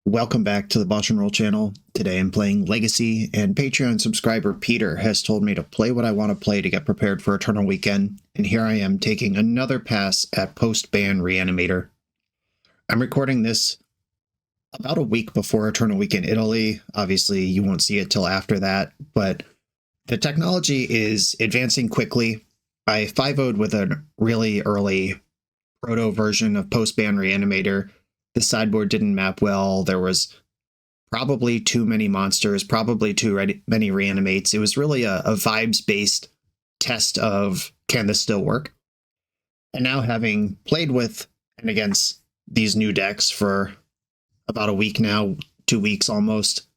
Welcome back to the BoshNRoll channel. Today I'm playing Legacy, and Patreon subscriber Peter has told me to play what I want to play to get prepared for Eternal Weekend, and here I am taking another pass at post-ban Reanimator. I'm recording this about a week before Eternal Weekend Italy. Obviously, you won't see it till after that, but the technology is advancing quickly. I 5-0'd with a really early proto version of post-ban Reanimator. The sideboard didn't map well. There was probably too many monsters, probably too many reanimates. It was really a vibes-based test of, can this still work? And now, having played with and against these new decks for about a week now, 2 weeks almost,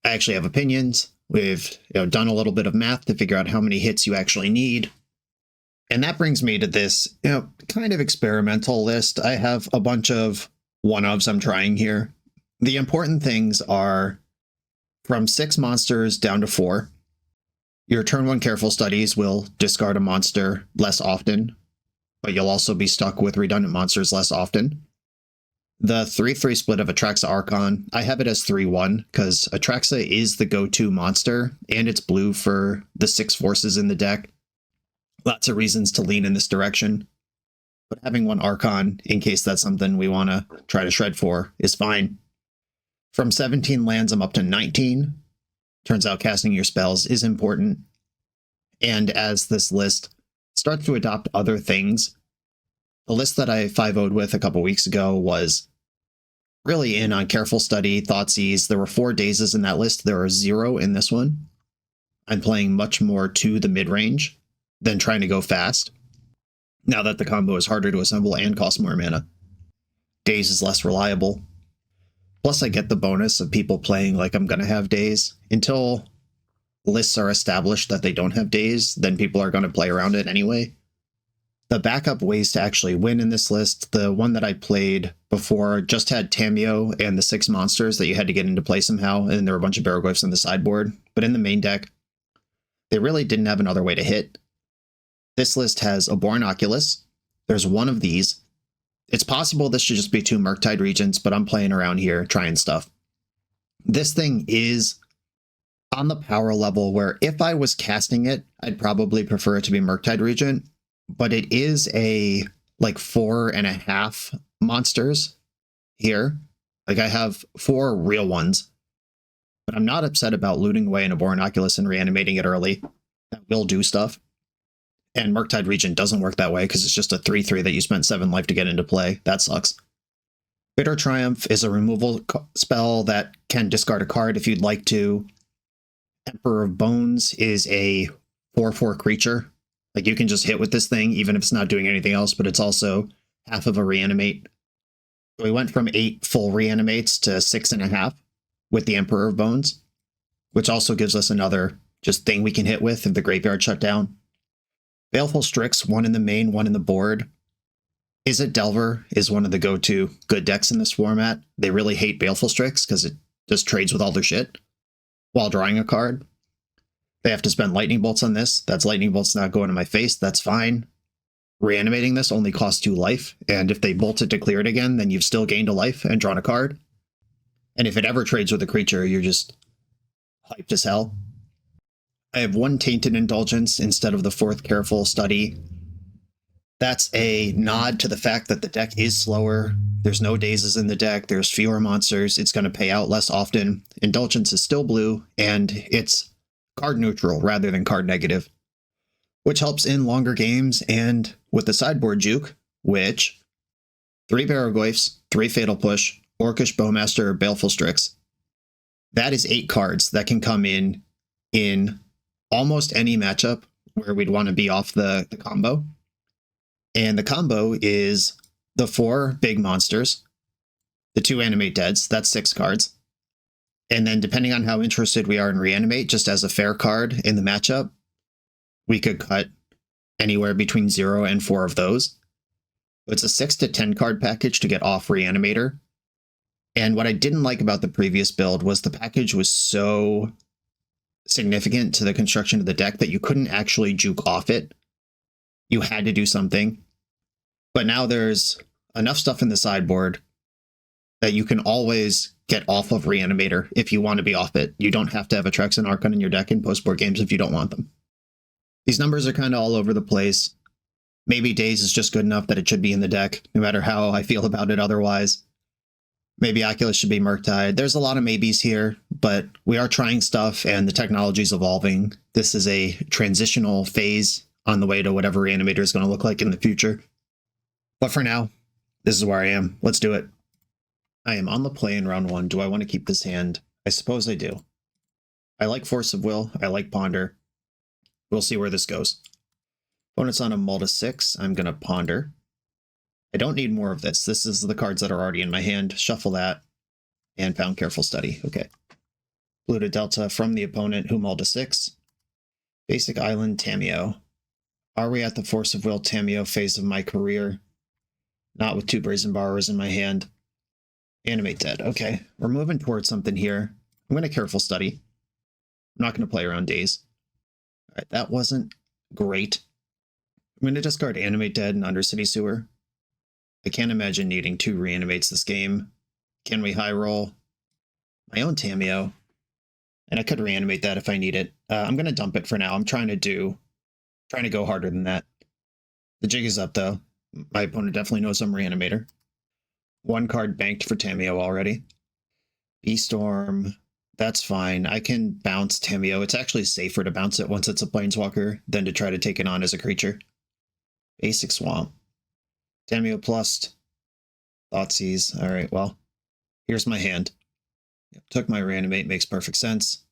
I actually have opinions. We've done a little bit of math to figure out how many hits you actually need. And that brings me to this, kind of experimental list. I have a bunch of one-ofs I'm trying here. The important things are from 6 monsters down to 4. Your turn 1 careful studies will discard a monster less often, but you'll also be stuck with redundant monsters less often. The 3/3 split of Atraxa Archon, I have it as 3/1 because Atraxa is the go-to monster, and it's blue for the 6 forces in the deck. Lots of reasons to lean in this direction, but having 1 Archon, in case that's something we want to try to shred for, is fine. From 17 lands, I'm up to 19. Turns out casting your spells is important. And as this list starts to adopt other things, the list that I 5-0'd with a couple weeks ago was really in on Careful Study, Thoughtseize. There were 4 dazes in that list. There are 0 in this one. I'm playing much more to the mid-range than trying to go fast, now that the combo is harder to assemble and costs more mana. Daze is less reliable. Plus, I get the bonus of people playing like I'm going to have Daze. Until lists are established that they don't have Daze, then people are going to play around it anyway. The backup ways to actually win in this list, the one that I played before just had Tamiyo and the 6 monsters that you had to get into play somehow, and there were a bunch of Barrowglyphs on the sideboard. But in the main deck, they really didn't have another way to hit. This list has a Bourne Oculus. There's 1 of these. It's possible this should just be 2 Murktide Regents, but I'm playing around here, trying stuff. This thing is on the power level where if I was casting it, I'd probably prefer it to be Murktide Regent, but it is a 4.5 monsters here. I have 4 real ones, but I'm not upset about looting away in a Bourne Oculus and reanimating it early. That will do stuff. And Murktide Regent doesn't work that way because it's just a 3/3 that you spent 7 life to get into play. That sucks. Bitter Triumph is a removal spell that can discard a card if you'd like to. Emperor of Bones is a 4/4 creature. You can just hit with this thing even if it's not doing anything else, but it's also half of a reanimate. So we went from 8 full reanimates to 6.5 with the Emperor of Bones, which also gives us another just thing we can hit with if the graveyard shut down. Baleful Strix, 1 in the main, 1 in the board. Is It Delver is one of the go-to good decks in this format. They really hate Baleful Strix because it just trades with all their shit while drawing a card. They have to spend lightning bolts on this. That's lightning bolts not going to my face. That's fine. Reanimating this only costs 2 life, and if they bolt it to clear it again, then you've still gained a life and drawn a card. And if it ever trades with a creature, you're just hyped as hell. I have 1 Tainted Indulgence instead of the 4th Careful Study. That's a nod to the fact that the deck is slower. There's no dazes in the deck. There's fewer monsters. It's going to pay out less often. Indulgence is still blue, and it's card neutral rather than card negative, which helps in longer games and with the sideboard juke, which 3 Barrowglyphs, 3 Fatal Push, Orcish Bowmaster, Baleful Strix. That is 8 cards that can come in almost any matchup where we'd want to be off the combo. And the combo is the 4 big monsters, the 2 Animate Deads, that's 6 cards. And then depending on how interested we are in Reanimate, just as a fair card in the matchup, we could cut anywhere between 0 and 4 of those. It's a 6 to 10 card package to get off Reanimator. And what I didn't like about the previous build was the package was so significant to the construction of the deck that you couldn't actually juke off it. You had to do something. But now there's enough stuff in the sideboard that you can always get off of Reanimator if you want to be off it. You don't have to have a Trex and Archon in your deck in post-board games if you don't want them. These numbers are kind of all over the place. Maybe Daze is just good enough that it should be in the deck, no matter how I feel about it otherwise. Maybe Oculus should be Murktide. There's a lot of maybes here, but we are trying stuff and the technology's evolving. This is a transitional phase on the way to whatever Reanimator is going to look like in the future. But for now, this is where I am. Let's do it. I am on the play in round 1. Do I want to keep this hand? I suppose I do. I like Force of Will. I like Ponder. We'll see where this goes. Opponent's on a Mull to 6. I'm going to Ponder. I don't need more of this. This is the cards that are already in my hand. Shuffle that. And pound Careful Study. Okay. Blue to Delta from the opponent, who Mull to 6. Basic Island, Tamiyo. Are we at the Force of Will Tamiyo phase of my career? Not with 2 Brazen Borrowers in my hand. Animate Dead. Okay, we're moving towards something here. I'm going to Careful Study. I'm not going to play around Daze. All right, that wasn't great. I'm going to discard Animate Dead and Undercity Sewer. I can't imagine needing 2 Reanimates this game. Can we high roll? My own Tamiyo. And I could reanimate that if I need it. I'm going to dump it for now. I'm trying to go harder than that. The jig is up, though. My opponent definitely knows I'm Reanimator. 1 card banked for Tamiyo already. B-Storm, that's fine. I can bounce Tamiyo. It's actually safer to bounce it once it's a Planeswalker than to try to take it on as a creature. Basic Swamp. Tamiyo plus Thoughtseize. Alright, well, here's my hand. Took my Reanimate, makes perfect sense.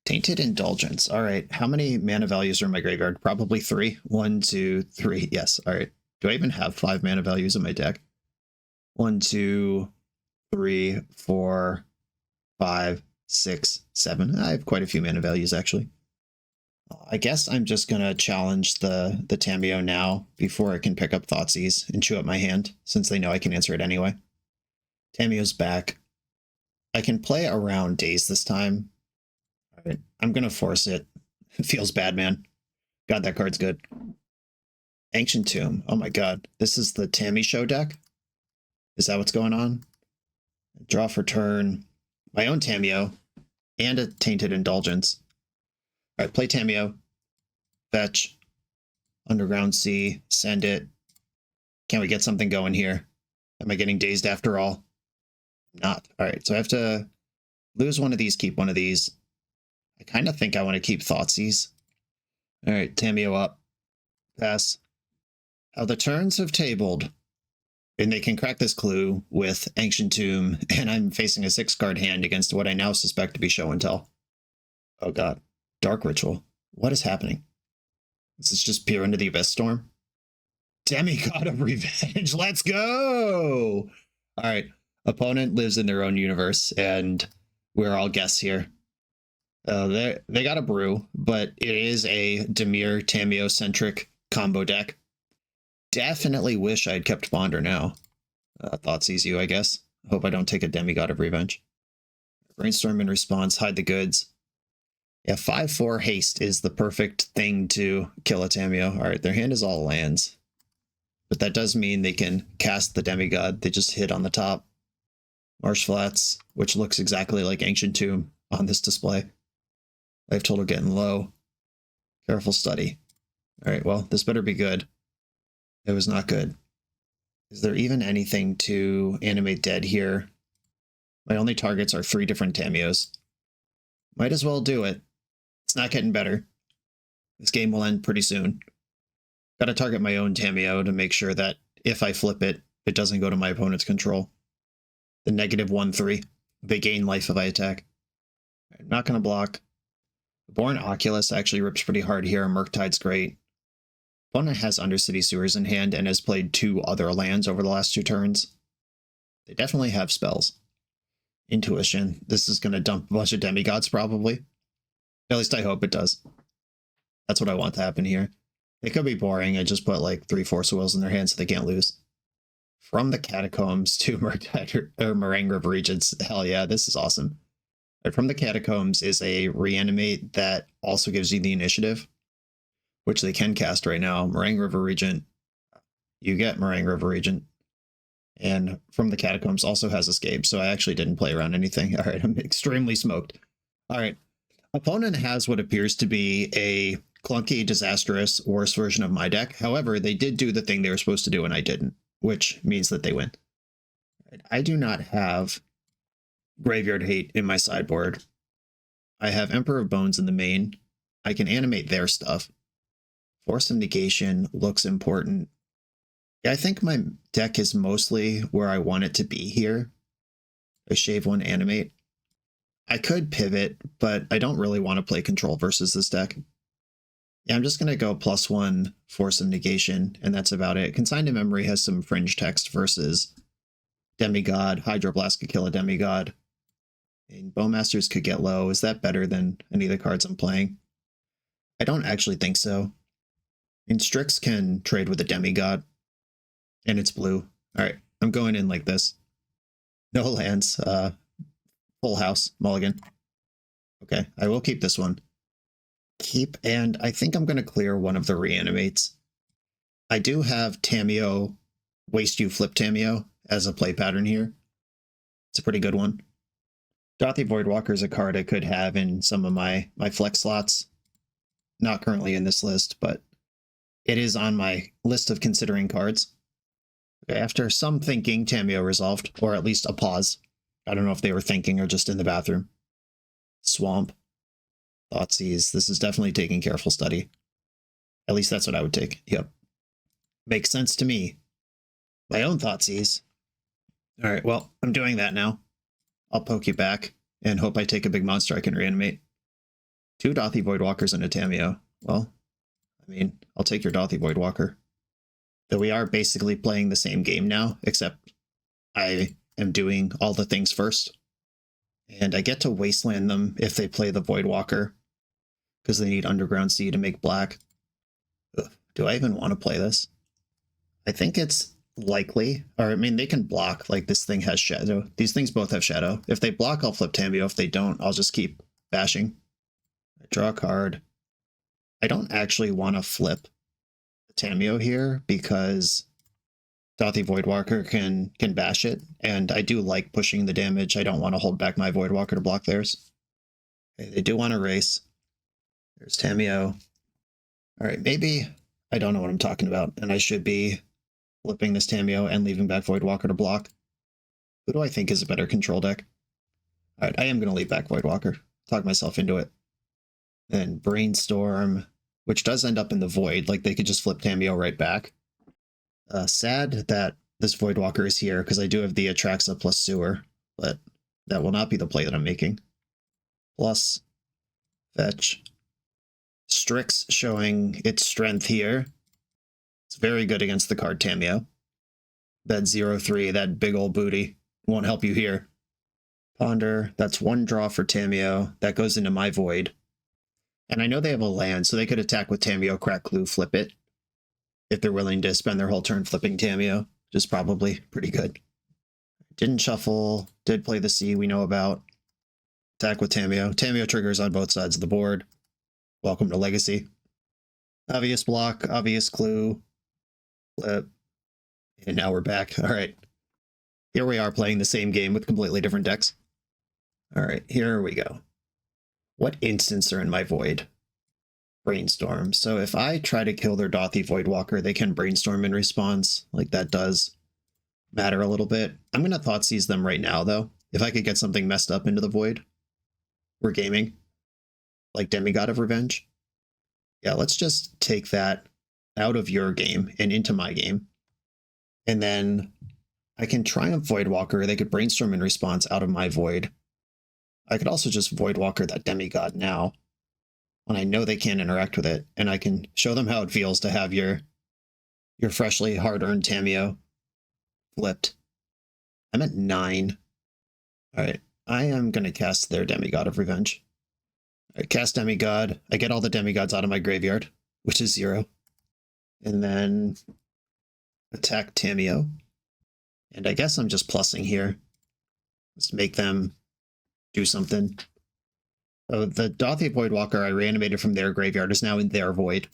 Tainted Indulgence. Alright, how many mana values are in my graveyard? Probably 3. 1, 2, 3. Yes, alright. Do I even have 5 mana values in my deck? 1, 2, 3, 4, 5, 6, 7. I have quite a few mana values, actually. I guess I'm just going to challenge the Tamiyo now before I can pick up Thoughtseize and chew up my hand, since they know I can answer it anyway. Tamiyo's back. I can play around Daze this time. All right, I'm going to force it. It feels bad, man. God, that card's good. Ancient Tomb. Oh my god. This is the Tammy Show deck? Is that what's going on? Draw for turn. My own Tamiyo. And a Tainted Indulgence. Alright, play Tamiyo. Fetch. Underground Sea. Send it. Can we get something going here? Am I getting dazed after all? Not. Alright, so I have to lose one of these, keep one of these. I kind of think I want to keep Thoughtseize. Alright, Tamiyo up. Pass. How the turns have tabled. And they can crack this clue with Ancient Tomb, and I'm facing a 6-card hand against what I now suspect to be Show and Tell. Oh god. Dark Ritual. What is happening? This is just Peer into the Abyss Storm? Demigod of Revenge! Let's go! Alright. Opponent lives in their own universe, and we're all guests here. They got a brew, but it is a Dimir Tamiyo-centric combo deck. Definitely wish I'd kept Ponder now. Thoughtseize you, I guess. Hope I don't take a Demigod of Revenge. Brainstorm in response, hide the goods. Yeah, 5/4 haste is the perfect thing to kill a Tamiyo. Alright, their hand is all lands. But that does mean they can cast the Demigod. They just hit on the top. Marsh Flats, which looks exactly like Ancient Tomb on this display. Life total getting low. Careful Study. Alright, well, this better be good. It was not good. Is there even anything to animate dead here? My only targets are 3 different Tamiyos. Might as well do it. It's not getting better. This game will end pretty soon. Gotta target my own Tamiyo to make sure that if I flip it, it doesn't go to my opponent's control. The -1/3. They gain life if I attack. I'm not gonna block. Born Oculus actually rips pretty hard here. Murktide's great. Opponent has Undercity Sewers in hand and has played 2 other lands over the last 2 turns. They definitely have spells. Intuition. This is going to dump a bunch of demigods, probably. At least I hope it does. That's what I want to happen here. It could be boring. I just put like 3 Force of Wills in their hands so they can't lose. From the Catacombs to Meringue River Regents. Hell yeah, this is awesome. Right, From the Catacombs is a reanimate that also gives you the initiative, which they can cast right now. Meringue River Regent. You get Meringue River Regent. And From the Catacombs also has Escape, so I actually didn't play around anything. All right, I'm extremely smoked. All right, opponent has what appears to be a clunky, disastrous, worse version of my deck. However, they did do the thing they were supposed to do and I didn't, which means that they win. Right, I do not have Graveyard Hate in my sideboard. I have Emperor of Bones in the main. I can animate their stuff. Force of Negation looks important. Yeah, I think my deck is mostly where I want it to be here. I shave one, animate. I could pivot, but I don't really want to play control versus this deck. Yeah, I'm just going to go +1 Force of Negation, and that's about it. Consigned to Memory has some fringe text versus Demigod. Hydroblast could kill a Demigod. And Bowmasters could get low. Is that better than any of the cards I'm playing? I don't actually think so. And Strix can trade with a Demigod. And it's blue. Alright, I'm going in like this. No lands. Full house. Mulligan. Okay, I will keep this one. Keep, and I think I'm going to clear one of the reanimates. I do have Tamiyo, Waste You, Flip Tamiyo as a play pattern here. It's a pretty good one. Dothy Voidwalker is a card I could have in some of my flex slots. Not currently in this list, but it is on my list of considering cards. Okay, after some thinking, Tamiyo resolved, or at least a pause. I don't know if they were thinking or just in the bathroom. Swamp. Thoughtseize. This is definitely taking careful study. At least that's what I would take. Yep. Makes sense to me. My own Thoughtseize. Alright, well, I'm doing that now. I'll poke you back and hope I take a big monster I can reanimate. 2 Dothy Voidwalkers and a Tamiyo. Well, I mean, I'll take your Dothy Voidwalker. Though we are basically playing the same game now, except I am doing all the things first. And I get to wasteland them if they play the Voidwalker, because they need Underground Sea to make black. Ugh, do I even want to play this? I think it's likely, or I mean, they can block, like this thing has shadow. These things both have shadow. If they block, I'll flip Tamiyo. If they don't, I'll just keep bashing. I draw a card. I don't actually want to flip Tamiyo here because Dothy Voidwalker can bash it, and I do like pushing the damage. I don't want to hold back my Voidwalker to block theirs. Okay, they do want to race. There's Tamiyo. Alright, maybe I don't know what I'm talking about, and I should be flipping this Tamiyo and leaving back Voidwalker to block. Who do I think is a better control deck? Alright, I am going to leave back Voidwalker. Talk myself into it. Then Brainstorm, which does end up in the Void. Like, they could just flip Tamiyo right back. Sad that this Voidwalker is here, because I do have the Atraxa plus Sewer, but that will not be the play that I'm making. Plus, fetch. Strix showing its strength here. It's very good against the card Tamiyo. That 0/3, that big old booty, won't help you here. Ponder, that's 1 draw for Tamiyo. That goes into my Void. And I know they have a land, so they could attack with Tamiyo, crack Clue, flip it. If they're willing to spend their whole turn flipping Tamiyo, which is probably pretty good. Didn't shuffle, did play the sea we know about. Attack with Tamiyo. Tamiyo triggers on both sides of the board. Welcome to Legacy. Obvious block, obvious clue. Flip. And now we're back. Alright. Here we are playing the same game with completely different decks. Alright, here we go. What instants are in my Void? Brainstorm. So if I try to kill their Dothy Voidwalker, they can Brainstorm in response. Like, that does matter a little bit. I'm going to Thoughtseize them right now, though. If I could get something messed up into the Void. We're gaming. Like Demigod of Revenge. Yeah, let's just take that out of your game and into my game. And then I can Triumph Voidwalker. They could Brainstorm in response out of my Void. I could also just Voidwalker that Demigod now. When I know they can't interact with it, and I can show them how it feels to have your freshly hard-earned Tamiyo flipped. I'm at 9. Alright, I am going to cast their Demigod of Revenge. Alright, cast Demigod. I get all the Demigods out of my graveyard, which is 0. And then attack Tamiyo. And I guess I'm just plussing here. Let's make them do something. So the Dothy Voidwalker I reanimated from their graveyard is now in their Void.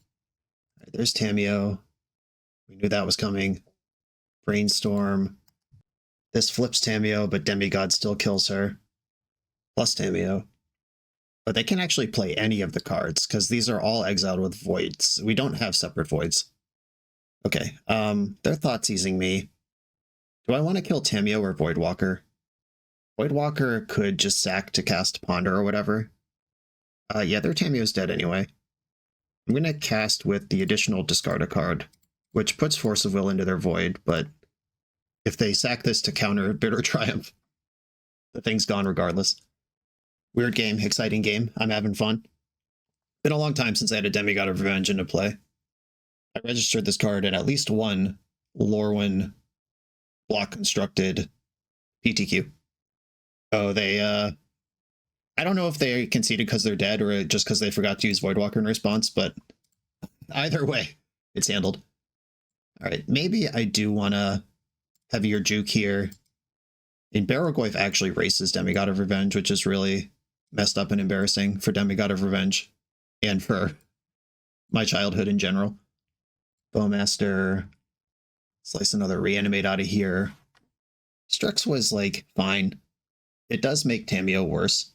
Right, there's Tamiyo. We knew that was coming. Brainstorm. This flips Tamiyo, but Demigod still kills her. Plus Tamiyo. But they can actually play any of the cards, because these are all exiled with voids. We don't have separate voids. Okay, they're thought seizing me. Do I want to kill Tamiyo or Voidwalker? Voidwalker could just sack to cast Ponder or whatever. Yeah, their Tamiyo's dead anyway. I'm going to cast with the additional discard a card, which puts Force of Will into their Void, but if they sack this to counter Bitter Triumph, the thing's gone regardless. Weird game, exciting game. I'm having fun. Been a long time since I had a Demigod of Revenge into play. I registered this card at least one Lorwyn block constructed PTQ. Oh, they, I don't know if they conceded because they're dead or just because they forgot to use Voidwalker in response, but either way, it's handled. All right, maybe I do want to heavier juke here. And Barrogoyf actually races Demigod of Revenge, which is really messed up and embarrassing for Demigod of Revenge and for my childhood in general. Bowmaster, slice another Reanimate out of here. Strix was like fine. It does make Tamiyo worse.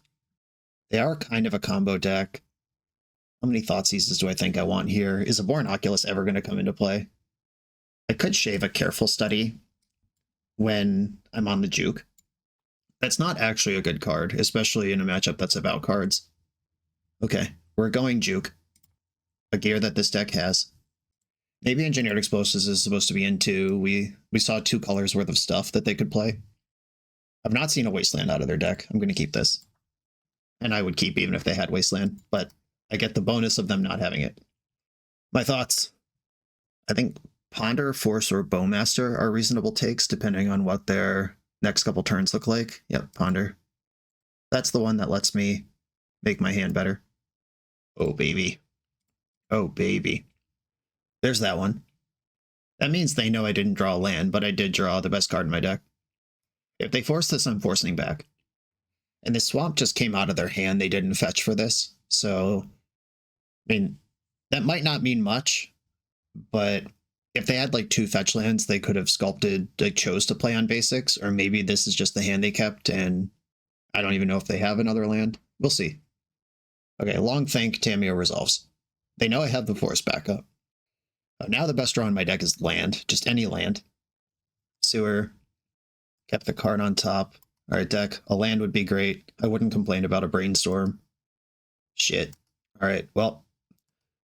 They are kind of a combo deck. How many Thoughtseizes do I think I want here? Is a Born Oculus ever going to come into play? I could shave a Careful Study when I'm on the juke. That's not actually a good card, especially in a matchup that's about cards. Okay, we're going juke. A gear that this deck has. Maybe Engineered Explosives is supposed to be in too. We saw 2 colors worth of stuff that they could play. I've not seen a Wasteland out of their deck. I'm going to keep this. And I would keep even if they had Wasteland, but I get the bonus of them not having it. My thoughts. I think Ponder, Force, or Bowmaster are reasonable takes depending on what their next couple turns look like. Yep, Ponder. That's the one that lets me make my hand better. Oh, baby. Oh, baby. There's that one. That means they know I didn't draw a land, but I did draw the best card in my deck. If they force this, I'm forcing back. And the swamp just came out of their hand. They didn't fetch for this. So, I mean, that might not mean much, but if they had like 2 fetch lands, they could have sculpted, like chose to play on basics, or maybe this is just the hand they kept, and I don't even know if they have another land. We'll see. Okay, long think, Tamiyo resolves. They know I have the force backup. Now the best draw in my deck is land, just any land. Sewer, kept the card on top. All right, deck, a land would be great. I wouldn't complain about a brainstorm. Shit. All right, well,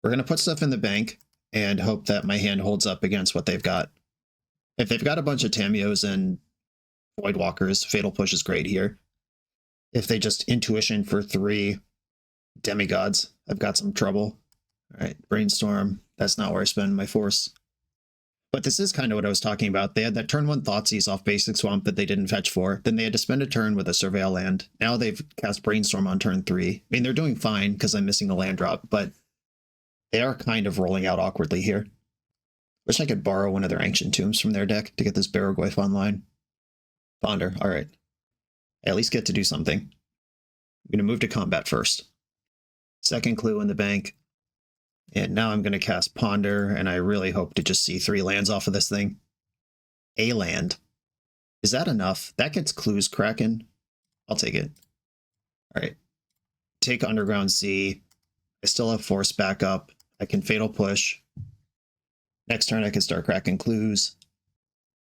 we're going to put stuff in the bank and hope that my hand holds up against what they've got. If they've got a bunch of Tamiyos and Voidwalkers, Fatal Push is great here. If they just Intuition for 3 Demigods, I've got some trouble. All right, Brainstorm. That's not where I spend my force. But this is kind of what I was talking about. They had that turn 1 Thoughtseize off Basic Swamp that they didn't fetch for. Then they had to spend a turn with a Surveil land. Now they've cast Brainstorm on turn 3. I mean, they're doing fine because I'm missing a land drop, but they are kind of rolling out awkwardly here. Wish I could borrow one of their Ancient Tombs from their deck to get this Barrogoyf online. Ponder, all right. I at least get to do something. I'm going to move to combat first. Second clue in the bank. And now I'm going to cast Ponder, and I really hope to just see 3 lands off of this thing. A land. Is that enough? That gets clues Kraken. I'll take it. All right. Take Underground Sea. I still have force backup. I can Fatal Push. Next turn I can start cracking clues.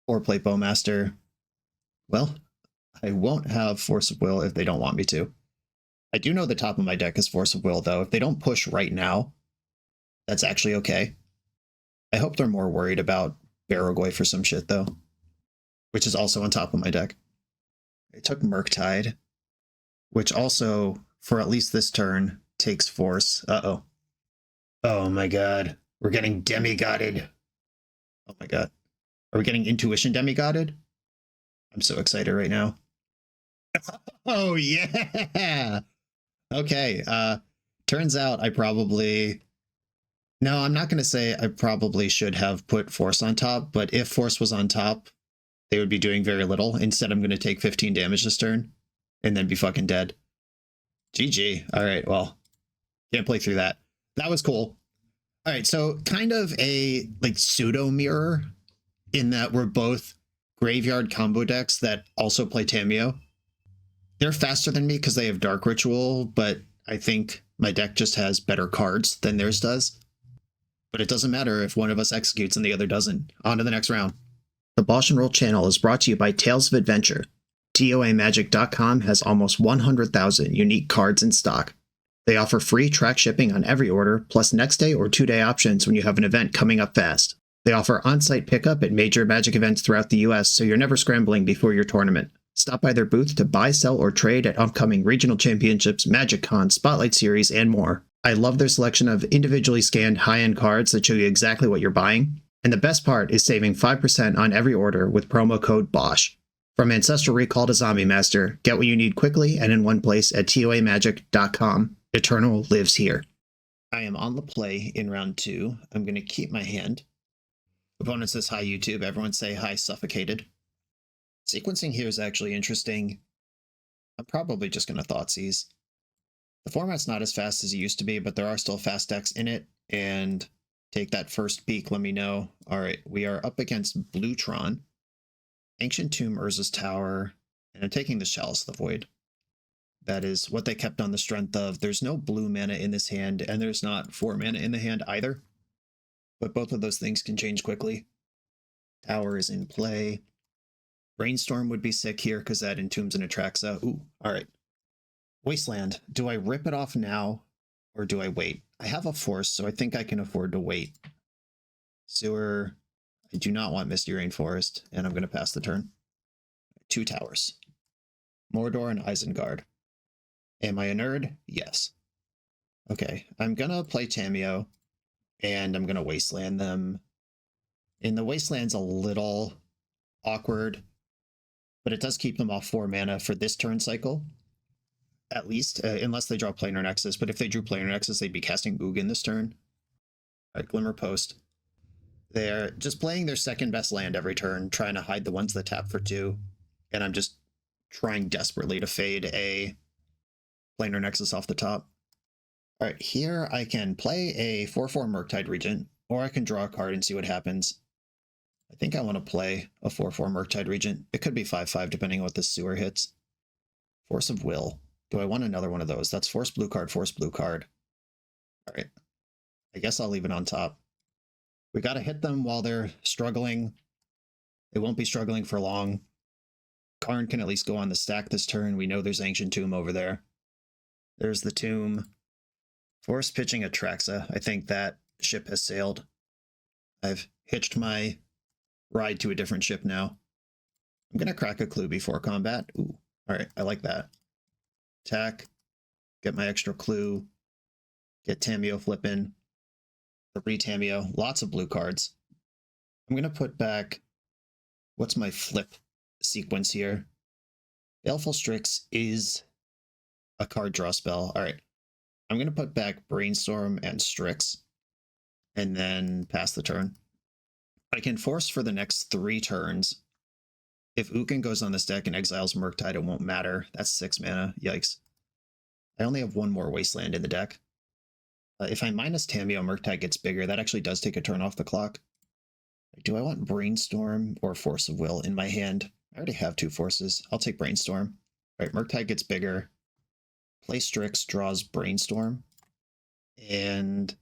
Or play Bowmaster. Well, I won't have Force of Will if they don't want me to. I do know the top of my deck is Force of Will, though. If they don't push right now, that's actually okay. I hope they're more worried about Barrogoyf for some shit, though. Which is also on top of my deck. I took Murktide, which also, for at least this turn, takes force. Uh-oh. Oh my god. We're getting demigodded. Oh my god. Are we getting Intuition demigodded? I'm so excited right now. Oh yeah! Okay, turns out I probably... No, I'm not going to say I probably should have put force on top, but if force was on top, they would be doing very little. Instead, I'm going to take 15 damage this turn and then be fucking dead. GG. All right, well, can't play through that. That was cool. All right, so kind of a like pseudo mirror in that we're both graveyard combo decks that also play Tamiyo. They're faster than me because they have Dark Ritual, but I think my deck just has better cards than theirs does. But it doesn't matter if one of us executes and the other doesn't. On to the next round. The BoshNRoll channel is brought to you by Tales of Adventure. TOAMagic.com has almost 100,000 unique cards in stock. They offer free track shipping on every order, plus next day or 2-day options when you have an event coming up fast. They offer on-site pickup at major Magic events throughout the US, so you're never scrambling before your tournament. Stop by their booth to buy, sell, or trade at upcoming regional championships, Magic Con, Spotlight Series, and more. I love their selection of individually scanned high-end cards that show you exactly what you're buying. And the best part is saving 5% on every order with promo code BOSH. From Ancestral Recall to Zombie Master, get what you need quickly and in one place at TOAMagic.com. Eternal lives here. I am on the play in round 2. I'm going to keep my hand. Opponent says hi YouTube. Everyone say hi suffocated. Sequencing here is actually interesting. I'm probably just going to Thoughtseize. The format's not as fast as it used to be, but there are still fast decks in it. And take that first peek, let me know. All right, we are up against Bluetron, Ancient Tomb, Urza's Tower, and I'm taking the Chalice of the Void. That is what they kept on the strength of. There's no blue mana in this hand, and there's not 4 mana in the hand either. But both of those things can change quickly. Tower is in play. Brainstorm would be sick here because that entombs an Atraxa. Ooh, all right. Wasteland. Do I rip it off now or do I wait? I have a Force, so I think I can afford to wait. Sewer. I do not want Misty Rainforest, and I'm going to pass the turn. 2 towers. Mordor and Isengard. Am I a nerd? Yes. Okay, I'm going to play Tamiyo, and I'm going to Wasteland them. And the Wasteland's a little awkward, but it does keep them off 4 mana for this turn cycle. At least, unless they draw Planar Nexus. But if they drew Planar Nexus, they'd be casting Ugin this turn. All right, Glimmer Post. They're just playing their second best land every turn, trying to hide the ones that tap for 2. And I'm just trying desperately to fade a Planar Nexus off the top. All right, here I can play a 4/4 Murktide Regent, or I can draw a card and see what happens. I think I want to play a 4/4 Murktide Regent. It could be 5/5 depending on what this sewer hits. Force of Will. Do I want another one of those? That's force blue card, force blue card. All right. I guess I'll leave it on top. We got to hit them while they're struggling. They won't be struggling for long. Karn can at least go on the stack this turn. We know there's Ancient Tomb over there. There's the Tomb. Force pitching Atraxa. I think that ship has sailed. I've hitched my ride to a different ship now. I'm going to crack a clue before combat. Ooh, all right. I like that. Attack, get my extra clue, get Tamiyo flipping, re-Tamiyo, lots of blue cards. I'm going to put back, what's my flip sequence here? Baleful Strix is a card draw spell. All right, I'm going to put back Brainstorm and Strix, and then pass the turn. I can force for the next 3 turns. If Ugin goes on this deck and exiles Murktide, it won't matter. That's 6 mana. Yikes. I only have 1 more Wasteland in the deck. If I minus Tamiyo, Murktide gets bigger. That actually does take a turn off the clock. Do I want Brainstorm or Force of Will in my hand? I already have 2 forces. I'll take Brainstorm. All right, Murktide gets bigger. Play Strix, draws Brainstorm. And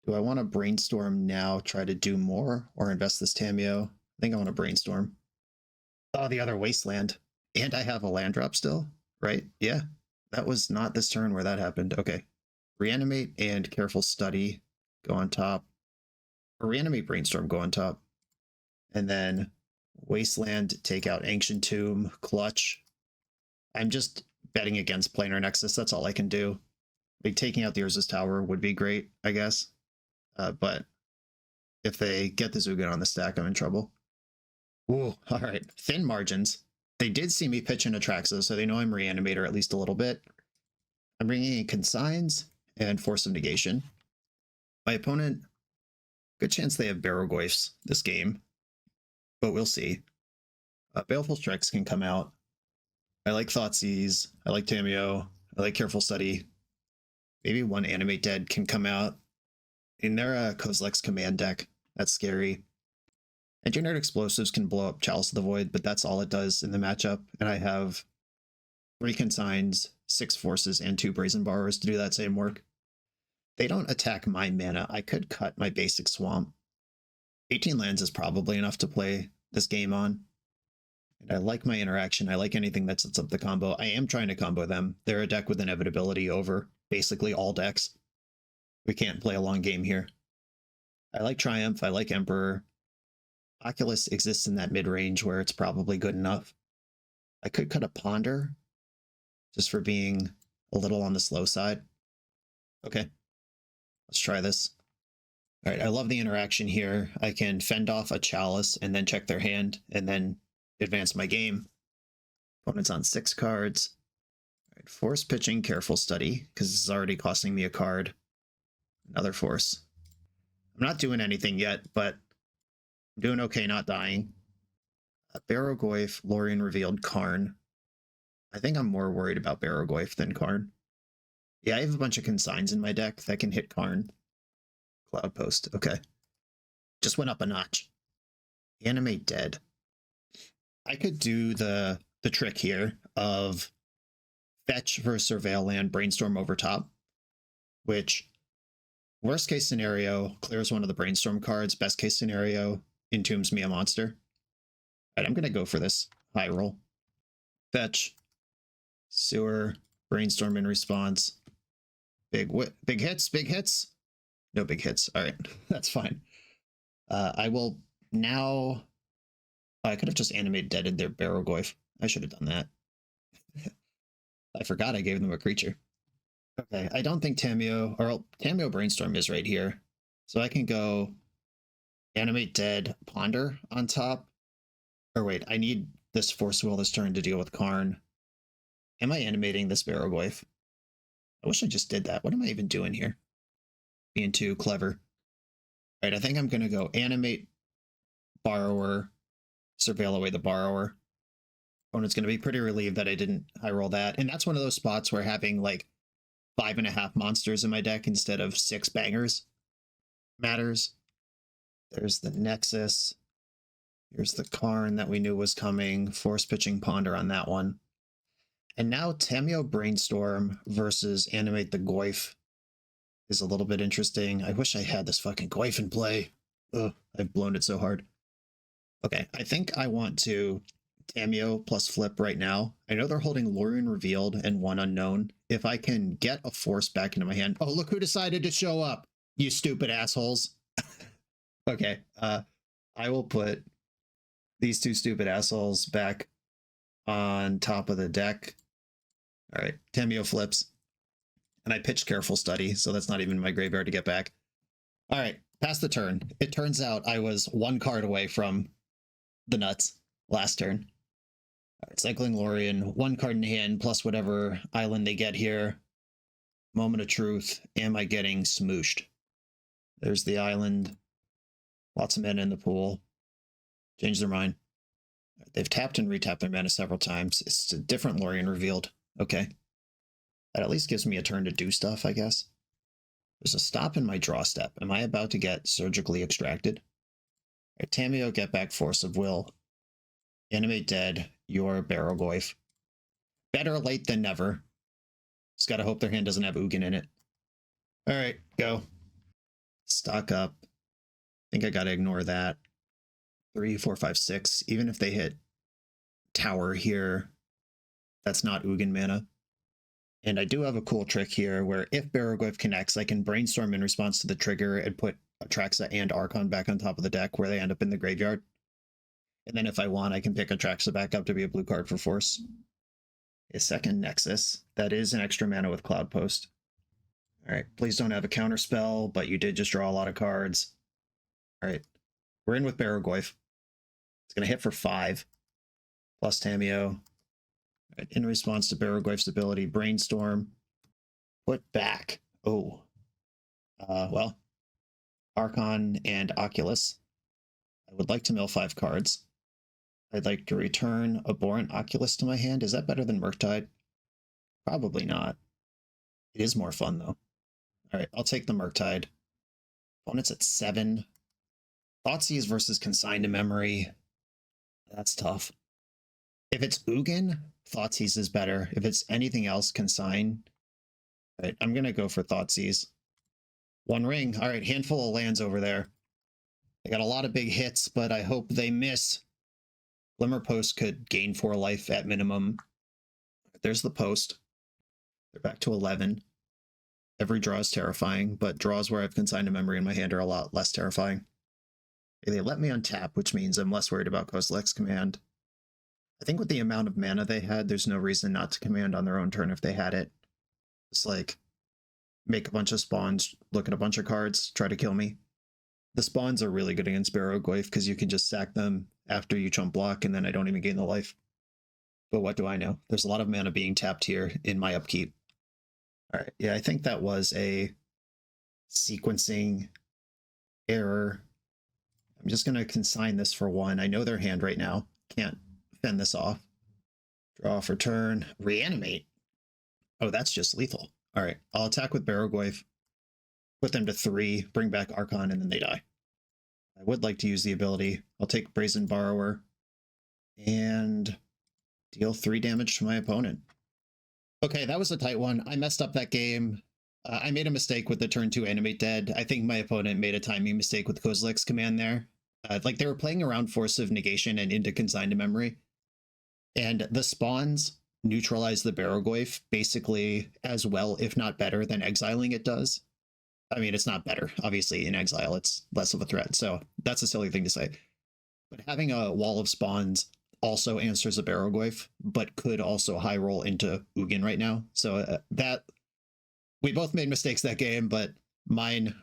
do I want to Brainstorm now, try to do more, or invest this Tamiyo? I think I want to Brainstorm. Oh, the other Wasteland. And I have a land drop still, right? Yeah, that was not this turn where that happened. Okay. Reanimate and Careful Study go on top. Or Reanimate, Brainstorm go on top. And then Wasteland, take out Ancient Tomb, Clutch. I'm just betting against Planar Nexus. That's all I can do. Like, taking out the Urza's Tower would be great, I guess. But if they get the Ugin on the stack, I'm in trouble. Ooh, all right. Thin margins. They did see me pitch in Atraxa, so they know I'm Reanimator at least a little bit. I'm bringing in Consigns and Force of Negation. My opponent, good chance they have Barrogoyfs this game, but we'll see. Baleful Strix can come out. I like Thoughtseize. I like Tamiyo. I like Careful Study. Maybe 1 Animate Dead can come out. In their Kozilek's command deck. That's scary. Engineered Explosives can blow up Chalice of the Void, but that's all it does in the matchup. And I have 3 Consigns, 6 Forces, and 2 Brazen Borrowers to do that same work. They don't attack my mana. I could cut my basic Swamp. 18 lands is probably enough to play this game on. And I like my interaction. I like anything that sets up the combo. I am trying to combo them. They're a deck with inevitability over basically all decks. We can't play a long game here. I like Triumph. I like Emperor. Oculus exists in that mid-range where it's probably good enough. I could cut a Ponder just for being a little on the slow side. Okay, let's try this. All right, I love the interaction here. I can fend off a Chalice and then check their hand and then advance my game. Opponent's on 6 cards. All right, Force Pitching, Careful Study, because this is already costing me a card. Another Force. I'm not doing anything yet, but I'm doing okay not dying. Barrogoyf, Lorien Revealed, Karn. I think I'm more worried about Barrogoyf than Karn. Yeah, I have a bunch of Consigns in my deck that can hit Karn. Cloud Post, okay. Just went up a notch. Animate Dead. I could do the trick here of fetch for a Surveil land, Brainstorm over top, which, worst case scenario, clears one of the Brainstorm cards. Best case scenario, entombs me a monster. All right, I'm going to go for this high roll. Fetch, Sewer, Brainstorm in response. Big hits, big hits. No big hits. All right, that's fine. I will now... I could have just animated deaded their Barrogoyf. I should have done that. I forgot I gave them a creature. Okay, I don't think Tamiyo Brainstorm is right here. So I can go animate dead, Ponder on top. Or wait, I need this Force Will this turn to deal with Karn. Am I animating this Barrogoyf? I wish I just did that. What am I even doing here? Being too clever. All right, I think I'm going to go animate Borrower, Surveil away the Borrower. Opponent's going to be pretty relieved that I didn't high roll that. And that's one of those spots where having like 5.5 monsters in my deck instead of 6 bangers matters. There's the Nexus. Here's the Karn that we knew was coming. Force Pitching Ponder on that one. And now Tamiyo Brainstorm versus Animate the Goyf is a little bit interesting. I wish I had this fucking Goyf in play. Ugh, I've blown it so hard. Okay, I think I want to Tamiyo plus flip right now. I know they're holding Lorien Revealed and 1 Unknown. If I can get a Force back into my hand... Oh, look who decided to show up, you stupid assholes. Okay, I will put these 2 stupid assholes back on top of the deck. All right, Tamiyo flips. And I pitched Careful Study, so that's not even in my graveyard to get back. All right, pass the turn. It turns out I was 1 card away from the nuts last turn. All right, cycling Lorien, 1 card in hand, plus whatever island they get here. Moment of Truth. Am I getting smooshed? There's the island. Lots of mana in the pool. Change their mind. They've tapped and retapped their mana several times. It's a different Lorien Revealed. Okay. That at least gives me a turn to do stuff, I guess. There's a stop in my draw step. Am I about to get surgically extracted? All right, Tamiyo, get back Force of Will. Animate dead, your Barrogoyf. Better late than never. Just gotta hope their hand doesn't have Ugin in it. All right, go. Stock up. I think I gotta ignore that. 3, 4, 5, 6. Even if they hit Tower here, that's not Ugin mana. And I do have a cool trick here where if Barrogoyf connects, I can Brainstorm in response to the trigger and put Atraxa and Archon back on top of the deck where they end up in the graveyard. And then if I want, I can pick Atraxa back up to be a blue card for Force. A second Nexus. That is an extra mana with Cloud Post. All right, please don't have a counter spell, but you did just draw a lot of cards. All right, we're in with Barrogoyf. It's going to hit for 5, plus Tamiyo. Right, in response to Barrogoyf's ability, Brainstorm. Put back. Oh. Well, Archon and Oculus. I would like to mill 5 cards. I'd like to return Abhorrent Oculus to my hand. Is that better than Murktide? Probably not. It is more fun, though. All right, I'll take the Murktide. Opponent's at 7. Thoughtseize versus Consigned to Memory. That's tough. If it's Ugin, Thoughtseize is better. If it's anything else, Consign. Right, I'm going to go for Thoughtseize. One ring. All right, handful of lands over there. They got a lot of big hits, but I hope they miss. Glimmer Post could gain 4 life at minimum. There's the post. They're back to 11. Every draw is terrifying, but draws where I've Consigned to Memory in my hand are a lot less terrifying. They let me untap, which means I'm less worried about Kozilek's command. I think with the amount of mana they had, there's no reason not to command on their own turn if they had it. Just like, make a bunch of spawns, look at a bunch of cards, try to kill me. The spawns are really good against Barrowgoyf because you can just sack them after you chump block and then I don't even gain the life. But what do I know? There's a lot of mana being tapped here in my upkeep. Alright, yeah, I think that was a sequencing error. I'm just going to consign this for 1. I know their hand right now. Can't fend this off. Draw for turn. Reanimate. Oh, that's just lethal. Alright, I'll attack with Barrowgoyf. Put them to 3, bring back Archon, and then they die. I would like to use the ability. I'll take Brazen Borrower and deal 3 damage to my opponent. Okay, that was a tight one. I messed up that game. I made a mistake with the turn 2 Animate Dead. I think my opponent made a timing mistake with Kozilek's command there. Like, they were playing around Force of Negation and into Consigned to Memory. And the spawns neutralize the Barrowgoyf basically as well, if not better, than exiling it does. I mean, it's not better. Obviously, in exile, it's less of a threat. So that's a silly thing to say. But having a wall of spawns also answers a Barrowgoyf, but could also high roll into Ugin right now. So that we both made mistakes that game, but mine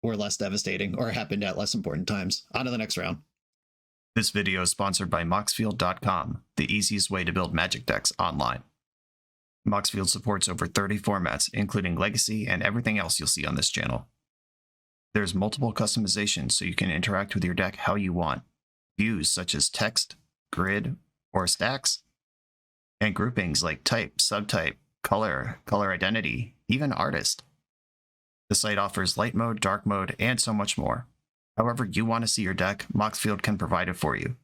were less devastating or happened at less important times. On to the next round. This video is sponsored by Moxfield.com, the easiest way to build Magic decks online. Moxfield supports over 30 formats, including Legacy and everything else you'll see on this channel. There's multiple customizations so you can interact with your deck how you want. Views such as text, grid, or stacks, and groupings like type, subtype, color, color identity, even artist. The site offers light mode, dark mode, and so much more. However you want to see your deck, Moxfield can provide it for you.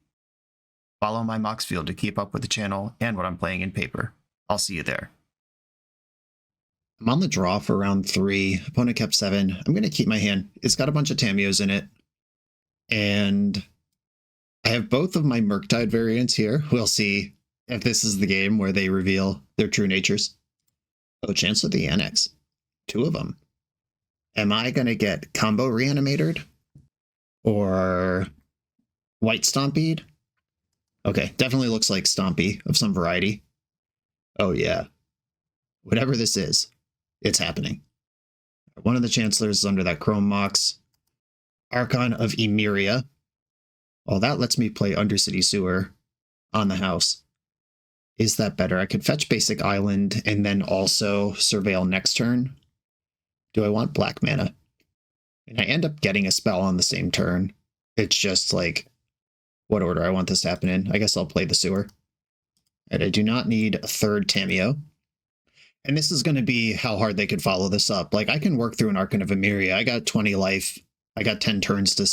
Follow my Moxfield to keep up with the channel and what I'm playing in paper. I'll see you there. I'm on the draw for round 3. Opponent kept 7. I'm going to keep my hand. It's got a bunch of Tamios in it. And I have both of my Murktide variants here. We'll see if this is the game where they reveal their true natures. Oh, Chancellor the Annex. 2 of them. Am I going to get combo Reanimatored? Or White Stompied? Okay, definitely looks like Stompy of some variety. Oh yeah. Whatever this is, it's happening. One of the Chancellors is under that Chrome Mox. Archon of Emeria. Well, that lets me play Undercity Sewer on the house. Is that better? I could fetch Basic Island and then also Surveil next turn. Do I want black mana? And I end up getting a spell on the same turn. It's just like, what order I want this to happen in. I guess I'll play the Sewer. And I do not need a 3rd Tameo. And this is going to be how hard they could follow this up. Like, I can work through an Archon of Emeria. I got 20 life. I got 10 turns to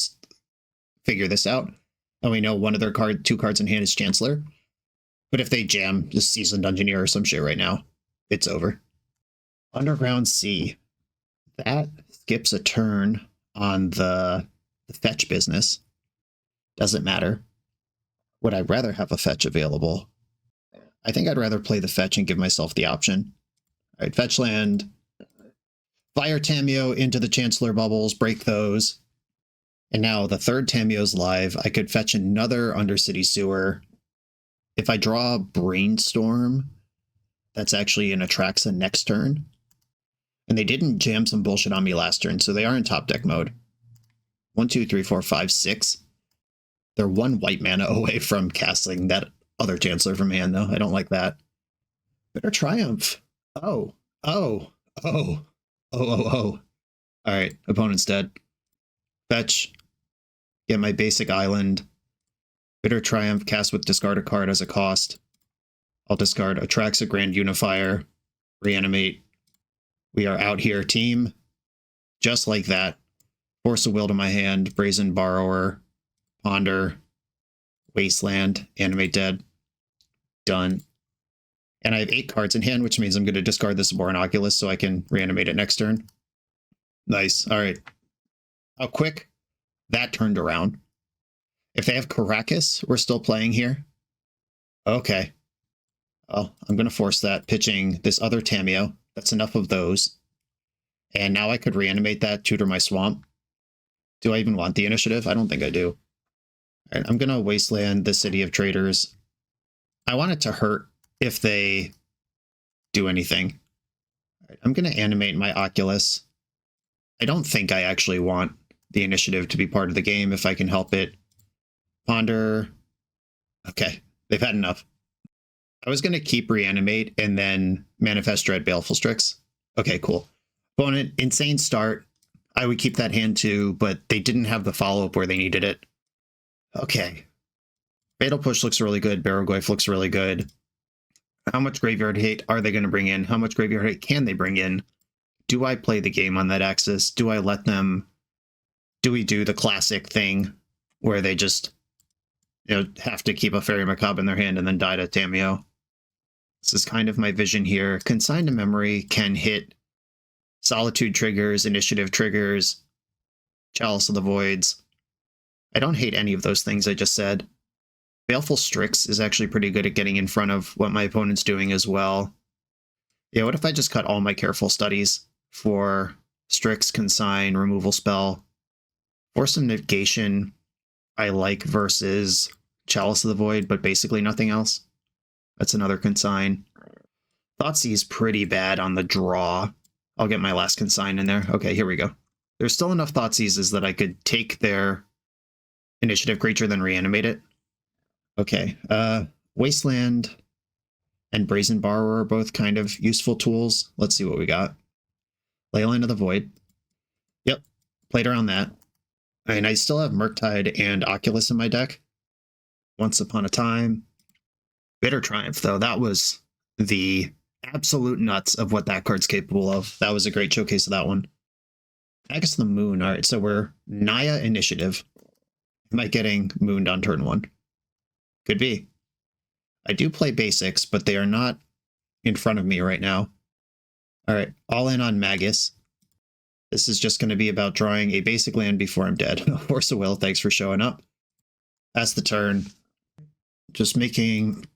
figure this out. And we know one of their 2 cards in hand is Chancellor. But if they jam just Seasoned Engineer or some shit right now, it's over. Underground Sea. That skips a turn on the fetch business. Doesn't matter. Would I rather have a fetch available? I think I'd rather play the fetch and give myself the option. All right, fetch land. Fire Tameo into the Chancellor bubbles, break those. And now the 3rd Tameo's live. I could fetch another Undercity Sewer. If I draw Brainstorm, that's actually an Atraxa next turn. And they didn't jam some bullshit on me last turn, so they are in top deck mode. 1, 2, 3, 4, 5, 6. They're 1 white mana away from casting that other Chancellor from hand, though. I don't like that. Bitter Triumph. Oh. Alright, opponent's dead. Fetch. Get my basic island. Bitter Triumph, cast with discard a card as a cost. I'll discard Atraxa Grand Unifier. Reanimate. We are out here, team. Just like that. Force of Will to my hand. Brazen Borrower. Ponder, Wasteland, Animate Dead. Done. And I have 8 cards in hand, which means I'm going to discard this Boron Oculus so I can reanimate it next turn. Nice. All right. How quick that turned around. If they have Caracas, we're still playing here. Okay. Oh, I'm going to force that, pitching this other Tameo. That's enough of those. And now I could reanimate that, tutor my Swamp. Do I even want the initiative? I don't think I do. All right, I'm going to Wasteland the City of Traders. I want it to hurt if they do anything. All right, I'm going to animate my Oculus. I don't think I actually want the initiative to be part of the game if I can help it. Ponder. Okay, they've had enough. I was going to keep Reanimate and then Manifest Dread Baleful Strix. Okay, cool. Opponent, insane start. I would keep that hand too, but they didn't have the follow-up where they needed it. Okay. Fatal Push looks really good. Barrogoyf looks really good. How much Graveyard Hate are they going to bring in? How much Graveyard Hate can they bring in? Do I play the game on that axis? Do I let them... Do we do the classic thing where they just, have to keep a Fairy Macabre in their hand and then die to Tameo? This is kind of my vision here. Consign to Memory can hit Solitude triggers, Initiative triggers, Chalice of the Voids. I don't hate any of those things I just said. Baleful Strix is actually pretty good at getting in front of what my opponent's doing as well. Yeah, what if I just cut all my Careful Studies for Strix, Consign, Removal Spell? Force of Negation I like versus Chalice of the Void, but basically nothing else. That's another Consign. Thoughtseize pretty bad on the draw. I'll get my last Consign in there. Okay, here we go. There's still enough Thoughtseizes that I could take their initiative creature, then reanimate it. Okay, Wasteland and Brazen Borrower are both kind of useful tools. Let's see what we got. Leyline of the Void. Yep, played around that. I mean, I still have Murktide and Oculus in my deck. Once Upon a Time. Bitter Triumph, though. That was the absolute nuts of what that card's capable of. That was a great showcase of that one. Magus of the Moon. All right, so we're Naya Initiative. Am I getting mooned on turn 1? Could be. I do play basics, but they are not in front of me right now. All right, all in on Magus. This is just going to be about drawing a basic land before I'm dead. Force of Will, thanks for showing up. That's the turn. Just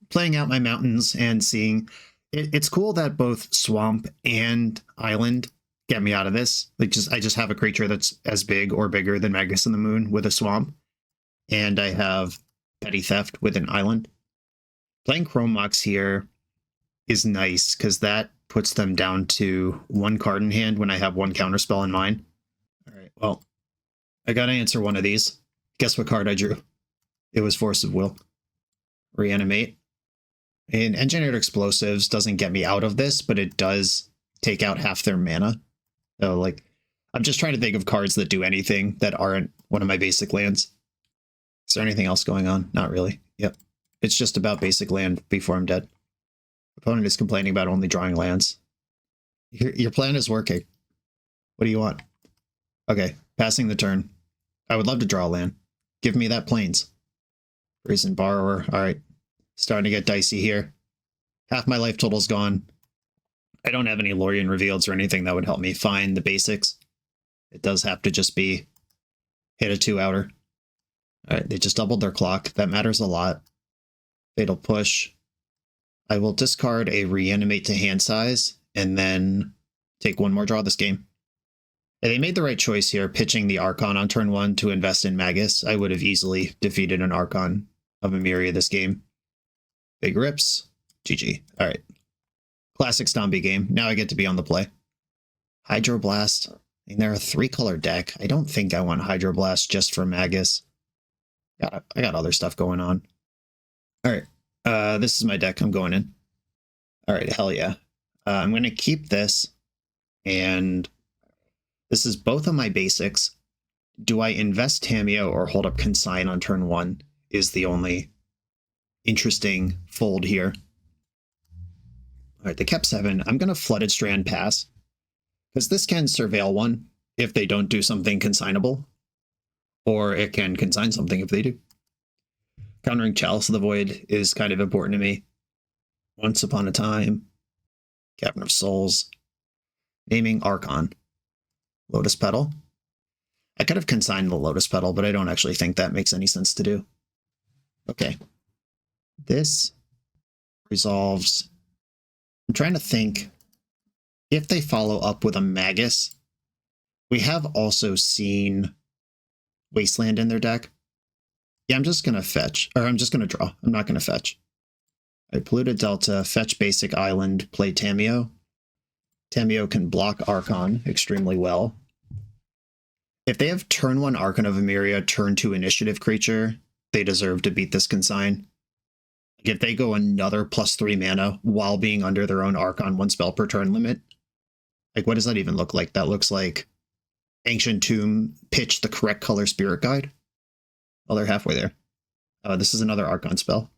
playing out my mountains and seeing... It's cool that both Swamp and Island get me out of this. I just have a creature that's as big or bigger than Magus in the Moon with a Swamp. And I have Petty Theft with an Island. Playing Chrome Mox here is nice, because that puts them down to 1 card in hand when I have 1 counterspell in mine. All right, well, I gotta answer one of these. Guess what card I drew? It was Force of Will. Reanimate. And Engineered Explosives doesn't get me out of this, but it does take out half their mana. So, I'm just trying to think of cards that do anything that aren't one of my basic lands. Is there anything else going on? Not really. Yep. It's just about basic land before I'm dead. Opponent is complaining about only drawing lands. Your plan is working. What do you want? Okay, passing the turn. I would love to draw a land. Give me that Plains. Brazen Borrower. All right. Starting to get dicey here. Half my life total's gone. I don't have any Lorien Revealeds or anything that would help me find the basics. It does have to just be hit a 2-outer. All right, they just doubled their clock. That matters a lot. Fatal Push. I will discard a Reanimate to hand size and then take 1 more draw this game. And they made the right choice here, pitching the Archon on turn 1 to invest in Magus. I would have easily defeated an Archon of Emeria this game. Big rips. GG. All right. Classic Stompy game. Now I get to be on the play. Hydroblast. I mean, they're a 3-color deck. I don't think I want Hydroblast just for Magus. I got other stuff going on. All right. This is my deck. I'm going in. All right. Hell yeah. I'm going to keep this. And this is both of my basics. Do I invest Tameo or hold up Consign on turn 1 is the only interesting fold here. All right. They kept 7. I'm going to Flooded Strand pass, because this can surveil one if they don't do something consignable. or it can consign something if they do. Countering Chalice of the Void is kind of important to me. Once Upon a Time, Cavern of Souls, naming Archon, Lotus Petal. I could have consigned the Lotus Petal, but I don't actually think that makes any sense to do. Okay. This resolves. I'm trying to think if they follow up with a Magus. We have also seen Wasteland in their deck. Yeah, I'm just going to fetch, or I'm just going to draw. I'm not going to fetch. All right, Polluted Delta, fetch basic island, play Tamiyo. Tamiyo can block Archon extremely well. If they have turn 1 Archon of Emeria, turn 2 initiative creature, they deserve to beat this consign. If they go another +3 mana while being under their own Archon 1 spell per turn limit, like what does that even look like? That looks like Ancient Tomb pitched the correct color Spirit Guide. Oh, they're halfway there. Oh, this is another Archon spell.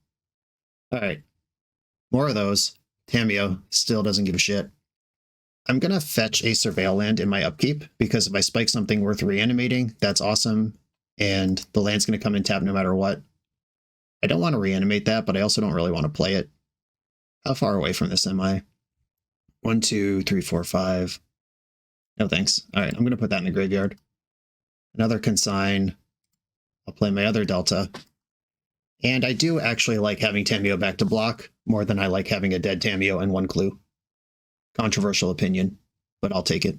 All right. More of those. Tamiyo still doesn't give a shit. I'm going to fetch a Surveil land in my upkeep, because if I spike something worth reanimating, that's awesome, and the land's going to come in tap no matter what. I don't want to reanimate that, but I also don't really want to play it. How far away from this am I? 1, 2, 3, 4, 5. No thanks. All right, I'm going to put that in the graveyard. Another consign. I'll play my other Delta. And I do actually like having Tamiyo back to block more than I like having a dead Tamiyo and 1 clue. Controversial opinion, but I'll take it.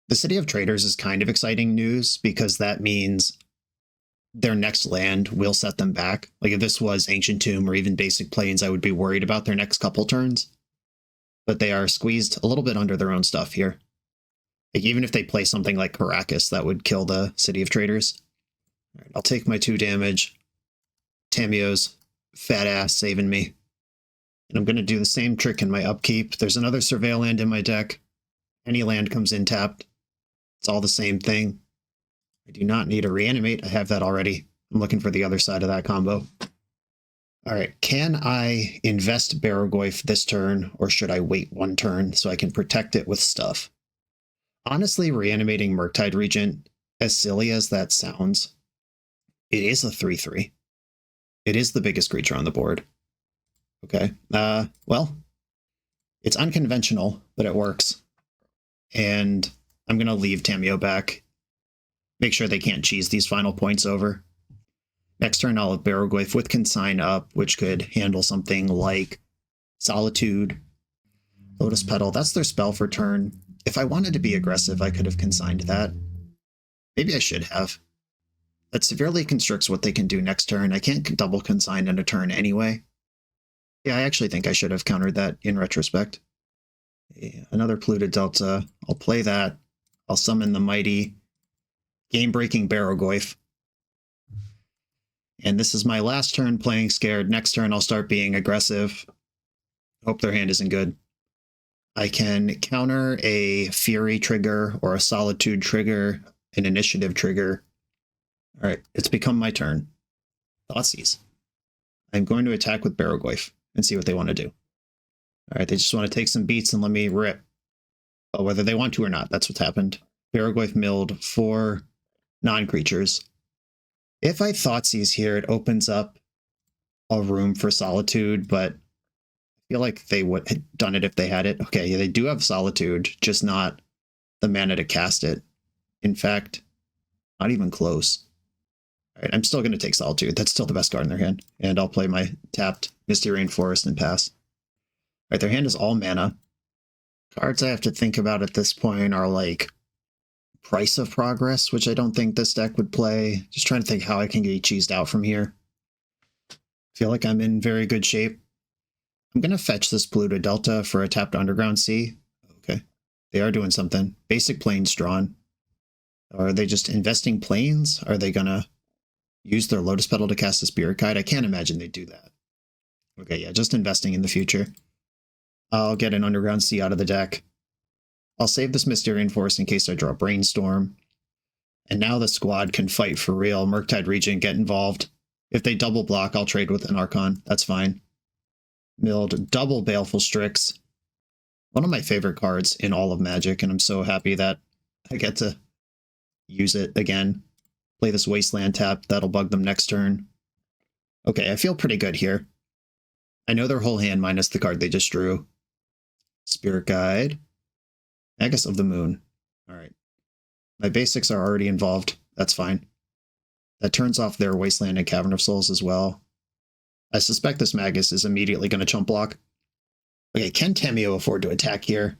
The City of Traders is kind of exciting news, because that means their next land will set them back. Like if this was Ancient Tomb or even Basic Plains, I would be worried about their next couple turns. But they are squeezed a little bit under their own stuff here. Like even if they play something like Caracas, that would kill the City of Traders. All right, I'll take my 2 damage. Tamiyo's fat ass saving me. And I'm going to do the same trick in my upkeep. There's another Surveil land in my deck. Any land comes in tapped. It's all the same thing. I do not need a reanimate. I have that already. I'm looking for the other side of that combo. All right, can I invest Barrogoyf this turn, or should I wait 1 turn so I can protect it with stuff? Honestly, reanimating Murktide Regent, as silly as that sounds, it is a 3/3. It is the biggest creature on the board. Okay, well, it's unconventional, but it works. And I'm going to leave Tamiyo back. Make sure they can't cheese these final points over. Next turn, I'll have Barrogoyf with Consign up, which could handle something like Solitude, Lotus Petal. That's their spell for turn. If I wanted to be aggressive, I could have consigned that. Maybe I should have. That severely constricts what they can do next turn. I can't double consign in a turn anyway. Yeah, I actually think I should have countered that in retrospect. Yeah, another Polluted Delta. I'll play that. I'll summon the mighty game-breaking Barrogoyf. And this is my last turn playing scared. Next turn, I'll start being aggressive. Hope their hand isn't good. I can counter a Fury trigger or a Solitude trigger, an Initiative trigger. All right, it's become my turn. Thoughtseize. I'm going to attack with Barrogoyf and see what they want to do. All right, they just want to take some beats and let me rip. But whether they want to or not, that's what's happened. Barrogoyf milled 4 non-creatures. If I Thoughtseize here, it opens up a room for Solitude, but I feel like they would have done it if they had it. Okay, yeah, they do have Solitude, just not the mana to cast it. In fact, not even close. All right, I'm still going to take Solitude. That's still the best card in their hand. And I'll play my tapped Misty Rainforest and pass. All right, their hand is all mana. Cards I have to think about at this point are like Price of Progress, which I don't think this deck would play. Just trying to think how I can get cheesed out from here. Feel like I'm in very good shape. I'm going to fetch this Polluted Delta for a tapped Underground Sea. Okay, they are doing something. Basic Plains drawn. Are they just investing planes? Are they going to use their Lotus Petal to cast a Spirit Guide? I can't imagine they'd do that. Okay, yeah, just investing in the future. I'll get an Underground Sea out of the deck. I'll save this Misty Rainforest in case I draw Brainstorm. And now the squad can fight for real. Murktide Regent, get involved. If they double block, I'll trade with an Archon. That's fine. Milled double Baleful Strix. One of my favorite cards in all of Magic, and I'm so happy that I get to use it again. Play this Wasteland tap. That'll bug them next turn. Okay, I feel pretty good here. I know their whole hand minus the card they just drew. Spirit Guide. Magus of the Moon. All right. My basics are already involved. That's fine. That turns off their Wasteland and Cavern of Souls as well. I suspect this Magus is immediately going to chump block. Okay, can Tamiyo afford to attack here?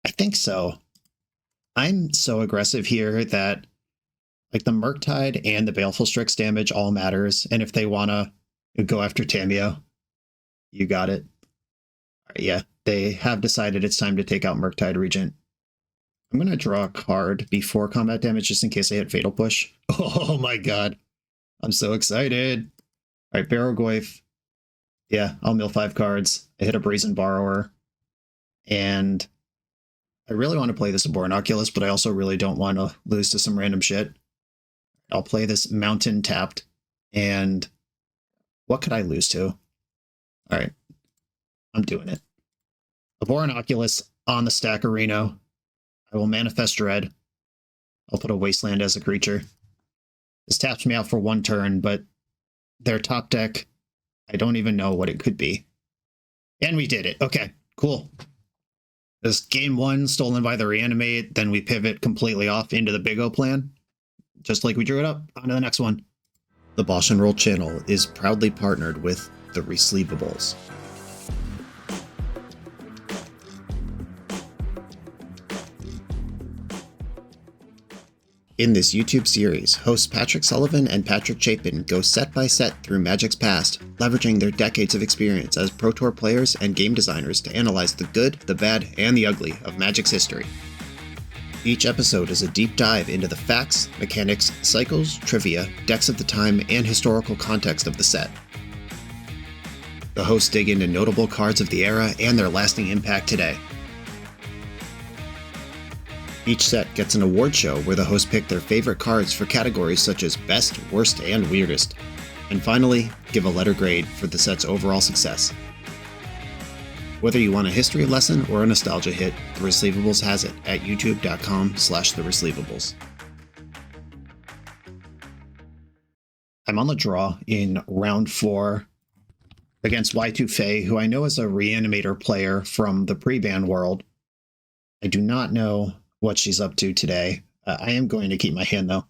I think so. I'm so aggressive here that like the Murktide and the Baleful Strix damage all matters, and if they want to go after Tamiyo, you got it. All right, yeah, they have decided it's time to take out Murktide Regent. I'm going to draw a card before combat damage just in case I hit Fatal Push. Oh my god. I'm so excited. All right, Barrowgoyf. Yeah, I'll mill 5 cards. I hit a Brazen Borrower. And I really want to play this Bornoculus, but I also really don't want to lose to some random shit. I'll play this Mountain tapped. And what could I lose to? All right, I'm doing it. A Bornoculus on the stack Reno. I will manifest Dread. I'll put a Wasteland as a creature. This taps me out for 1 turn, but their top deck, I don't even know what it could be. And we did it. Okay, cool. This game 1 stolen by the Reanimate, then we pivot completely off into the Big O plan. Just like we drew it up. On to the next one. The BoshNRoll channel is proudly partnered with the Resleevables. In this YouTube series, hosts Patrick Sullivan and Patrick Chapin go set by set through Magic's past, leveraging their decades of experience as Pro Tour players and game designers to analyze the good, the bad, and the ugly of Magic's history. Each episode is a deep dive into the facts, mechanics, cycles, trivia, decks of the time, and historical context of the set. The hosts dig into notable cards of the era and their lasting impact today. Each set gets an award show where the hosts pick their favorite cards for categories such as Best, Worst, and Weirdest. And finally, give a letter grade for the set's overall success. Whether you want a history lesson or a nostalgia hit, The Resleevables has it at youtube.com/TheResleevables. I'm on the draw in round 4 against Y2 Faye, who I know is a Reanimator player from the pre-ban world. I do not know what she's up to today. I am going to keep my hand, though.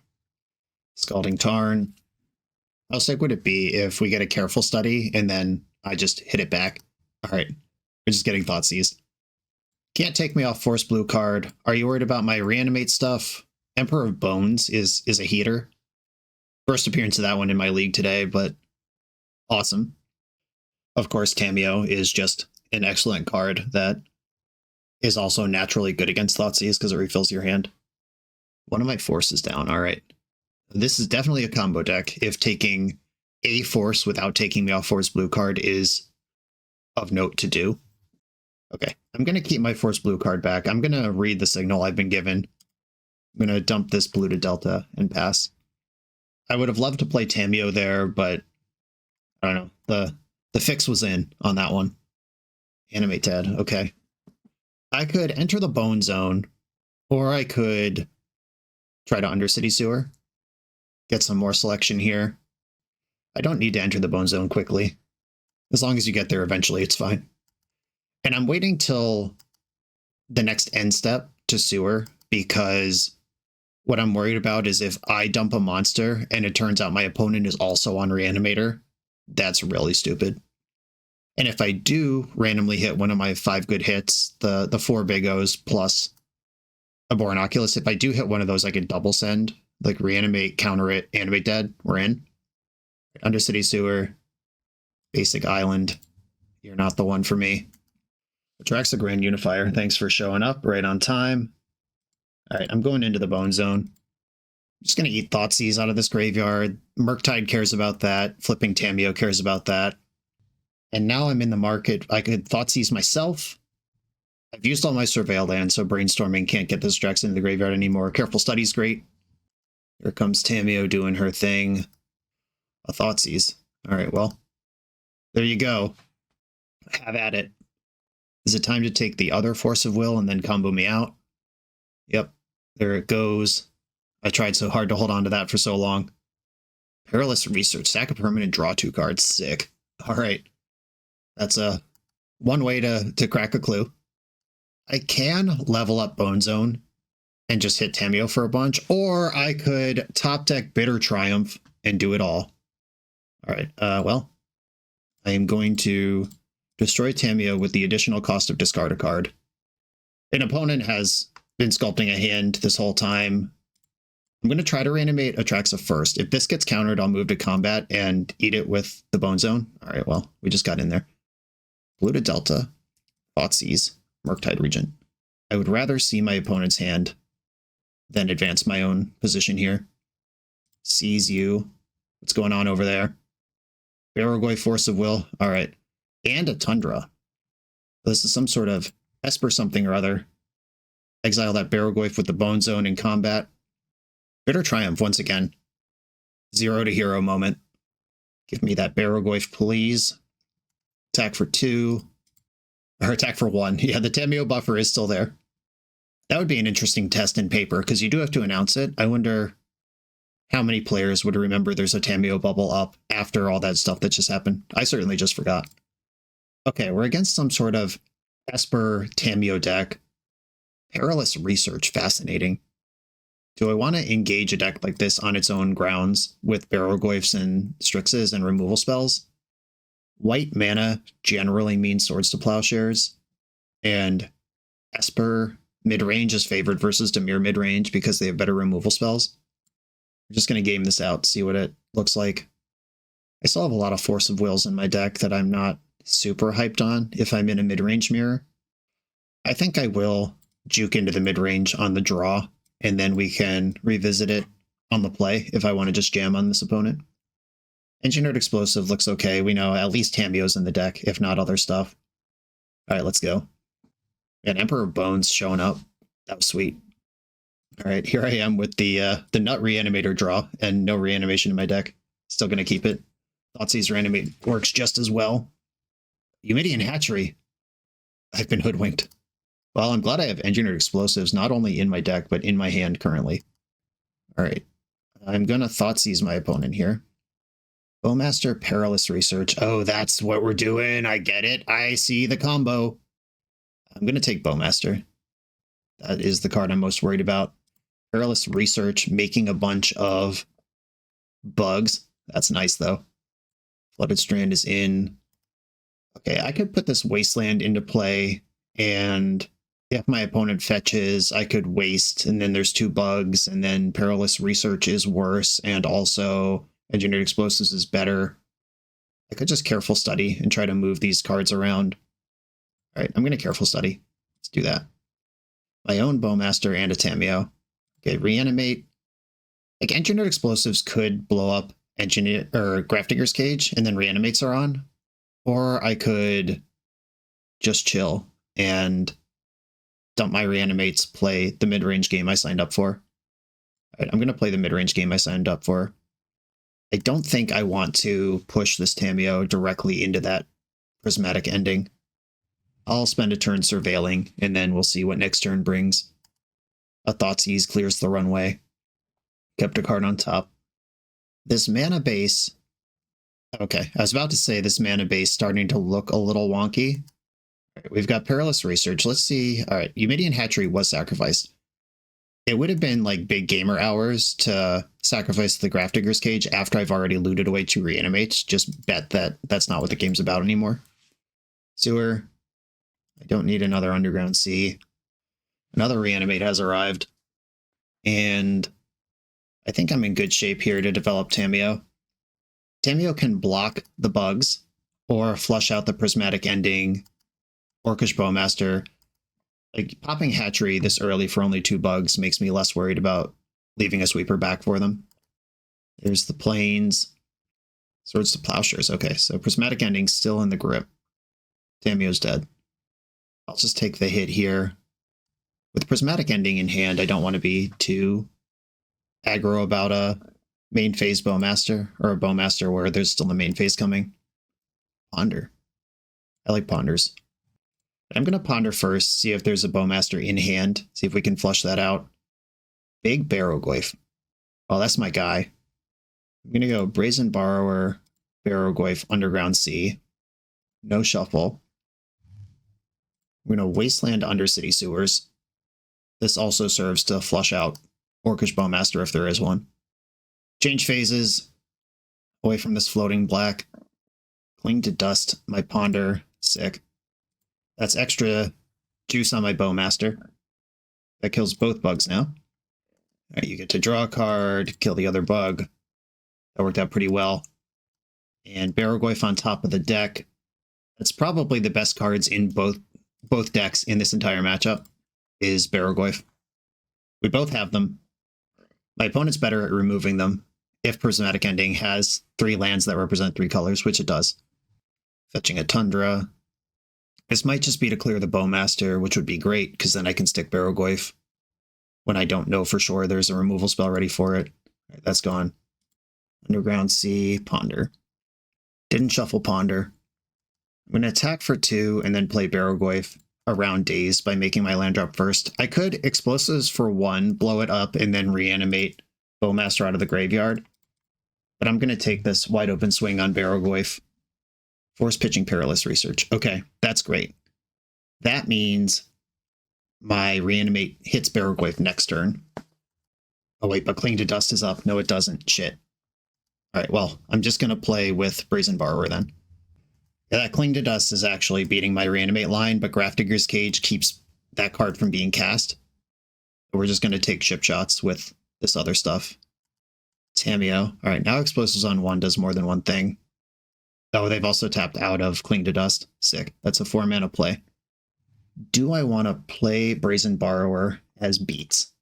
Scalding Tarn. How sick would it be if we get a Careful Study and then I just hit it back? All right. We're just getting Thoughtseize. Can't take me off Force Blue card. Are you worried about my Reanimate stuff? Emperor of Bones is a heater. First appearance of that one in my league today, but awesome. Of course, Tamiyo is just an excellent card that is also naturally good against Thoughtseize because it refills your hand. One of my forces down. All right. This is definitely a combo deck if taking a force without taking me off Force Blue card is of note to do. Okay, I'm going to keep my Force Blue card back. I'm going to read the signal I've been given. I'm going to dump this blue to Delta and pass. I would have loved to play Tamiyo there, but I don't know. The fix was in on that one. Animate Tad. Okay. I could enter the Bone Zone, or I could try to Undercity Sewer. Get some more selection here. I don't need to enter the Bone Zone quickly. As long as you get there eventually, it's fine. And I'm waiting till the next end step to Sewer, because what I'm worried about is if I dump a monster and it turns out my opponent is also on Reanimator, that's really stupid. And if I do randomly hit one of my 5 good hits, the 4 Big O's plus a Bornoculus, if I do hit one of those, I could double send, like Reanimate, counter it, Animate Dead, we're in. Undercity Sewer, Basic Island, you're not the one for me. Attracts the Grand Unifier, thanks for showing up right on time. All right, I'm going into the Bone Zone. I'm just going to eat Thoughtseize out of this graveyard. Murktide cares about that. Flipping Tamiyo cares about that. And now I'm in the market. I could Thoughtseize myself. I've used all my Surveil land, so Brainstorming can't get this Drax into the graveyard anymore. Careful Study's great. Here comes Tamiyo doing her thing. A Thoughtseize. All right, well, there you go. Have at it. Is it time to take the other Force of Will and then combo me out? Yep, there it goes. I tried so hard to hold on to that for so long. Perilous Research. Sack a permanent, draw 2 cards. Sick. All right. That's one way to crack a clue. I can level up Bone Zone and just hit Tamiyo for a bunch, or I could top deck Bitter Triumph and do it all. All right. Well, I am going to destroy Tamiyo with the additional cost of discard a card. An opponent has been sculpting a hand this whole time. I'm going to try to reanimate Atraxa first. If this gets countered, I'll move to combat and eat it with the Bone Zone. All right, well, we just got in there. Blue to Delta, Thoughtseize, Murktide Regent. I would rather see my opponent's hand than advance my own position here. Seize you. What's going on over there? Barrowgoy, Force of Will. All right. And a Tundra. This is some sort of Esper something or other. Exile that Barrowgoy with the Bone Zone in combat. Bitter Triumph once again. 0 to hero moment. Give me that Barrowgoy, please. Attack for 2. Or attack for 1. Yeah, the Tamiyo buffer is still there. That would be an interesting test in paper, because you do have to announce it. I wonder how many players would remember there's a Tamiyo bubble up after all that stuff that just happened. I certainly just forgot. Okay, we're against some sort of Esper Tamiyo deck. Perilous Research, fascinating. Do I want to engage a deck like this on its own grounds with Barrowgoyfs and Strixes and removal spells? White mana generally means Swords to Plowshares, and Esper midrange is favored versus Dimir midrange because they have better removal spells. I'm just going to game this out, see what it looks like. I still have a lot of Force of Wills in my deck that I'm not super hyped on if I'm in a midrange mirror. I think I will juke into the midrange on the draw, and then we can revisit it on the play if I want to just jam on this opponent. Engineered Explosive looks okay. We know at least Tamiyo's in the deck, if not other stuff. All right, let's go. And Emperor Bones showing up. That was sweet. All right, here I am with the Nut Reanimator draw and no reanimation in my deck. Still going to keep it. Thoughtseize Reanimate works just as well. Eumidian Hatchery. I've been hoodwinked. Well, I'm glad I have Engineered Explosives not only in my deck, but in my hand currently. All right, I'm going to Thoughtseize my opponent here. Bowmaster, Perilous Research. Oh, that's what we're doing. I get it. I see the combo. I'm going to take Bowmaster. That is the card I'm most worried about. Perilous Research, making a bunch of bugs. That's nice, though. Flooded Strand is in. Okay, I could put this Wasteland into play, and if my opponent fetches, I could waste, and then there's 2 bugs, and then Perilous Research is worse, and also Engineered Explosives is better. I could just Careful Study and try to move these cards around. All right, I'm going to Careful Study. Let's do that. My own Bowmaster and a Tamiyo. Okay, Reanimate. Like, Engineered Explosives could blow up Grafdigger's Cage, and then Reanimates are on. Or I could just chill and dump my Reanimates, play the mid-range game I signed up for. All right, I'm going to play the mid-range game I signed up for. I don't think I want to push this Tamiyo directly into that Prismatic Ending. I'll spend a turn surveilling, and then we'll see what next turn brings. A Thoughtseize clears the runway. Kept a card on top. This mana base... Okay, I was about to say this mana base starting to look a little wonky. All right, we've got Perilous Research. Let's see. All right, Eumidian Hatchery was sacrificed. It would have been like big gamer hours to sacrifice the Grafdigger's Cage after I've already looted away 2 Reanimates. Just bet that that's not what the game's about anymore. Sewer. I don't need another Underground Sea. Another Reanimate has arrived. And I think I'm in good shape here to develop Tamiyo. Tamiyo can block the bugs or flush out the Prismatic Ending, Orcish Bowmaster. Like, popping Hatchery this early for only 2 bugs makes me less worried about leaving a sweeper back for them. There's the Plains. Swords to Plowshares. Okay, so Prismatic Ending's still in the grip. Tamiyo's dead. I'll just take the hit here. With Prismatic Ending in hand, I don't want to be too aggro about a main phase Bowmaster, or a Bowmaster where there's still the main phase coming. Ponder. I like Ponders. I'm going to Ponder first, see if there's a Bowmaster in hand, see if we can flush that out. Big Barrowgoyf. Oh, that's my guy. I'm going to go Brazen Borrower, Barrogoyf, Underground Sea. No shuffle. I'm going to Wasteland Undercity Sewers. This also serves to flush out Orcish Bowmaster if there is one. Change phases. Away from this floating black. Cling to Dust, my Ponder. Sick. That's extra juice on my Bowmaster. That kills both bugs now. All right, you get to draw a card, kill the other bug. That worked out pretty well. And Barrogoyf on top of the deck. That's probably the best cards in both decks in this entire matchup is Barrogoyf. We both have them. My opponent's better at removing them if Prismatic Ending has 3 lands that represent 3 colors, which it does. Fetching a Tundra. This might just be to clear the Bowmaster, which would be great, because then I can stick Barrogoyf when I don't know for sure there's a removal spell ready for it. All right, that's gone. Underground Sea, Ponder. Didn't shuffle Ponder. I'm going to attack for 2 and then play Barrogoyf around Daze by making my land drop first. I could Explosives for 1, blow it up, and then reanimate Bowmaster out of the graveyard. But I'm going to take this wide open swing on Barrogoyf. Force Pitching Perilous Research. Okay, that's great. That means my Reanimate hits Barrogoyf next turn. Oh wait, but Cling to Dust is up. No, it doesn't. Shit. All right, well, I'm just going to play with Brazen Borrower then. Yeah, that Cling to Dust is actually beating my Reanimate line, but Grafdigger's Cage keeps that card from being cast. So we're just going to take chip shots with this other stuff. Tameo. All right, now Explosives on 1 does more than one thing. Oh, they've also tapped out of Cling to Dust. Sick. That's a 4-mana play. Do I want to play Brazen Borrower as beats?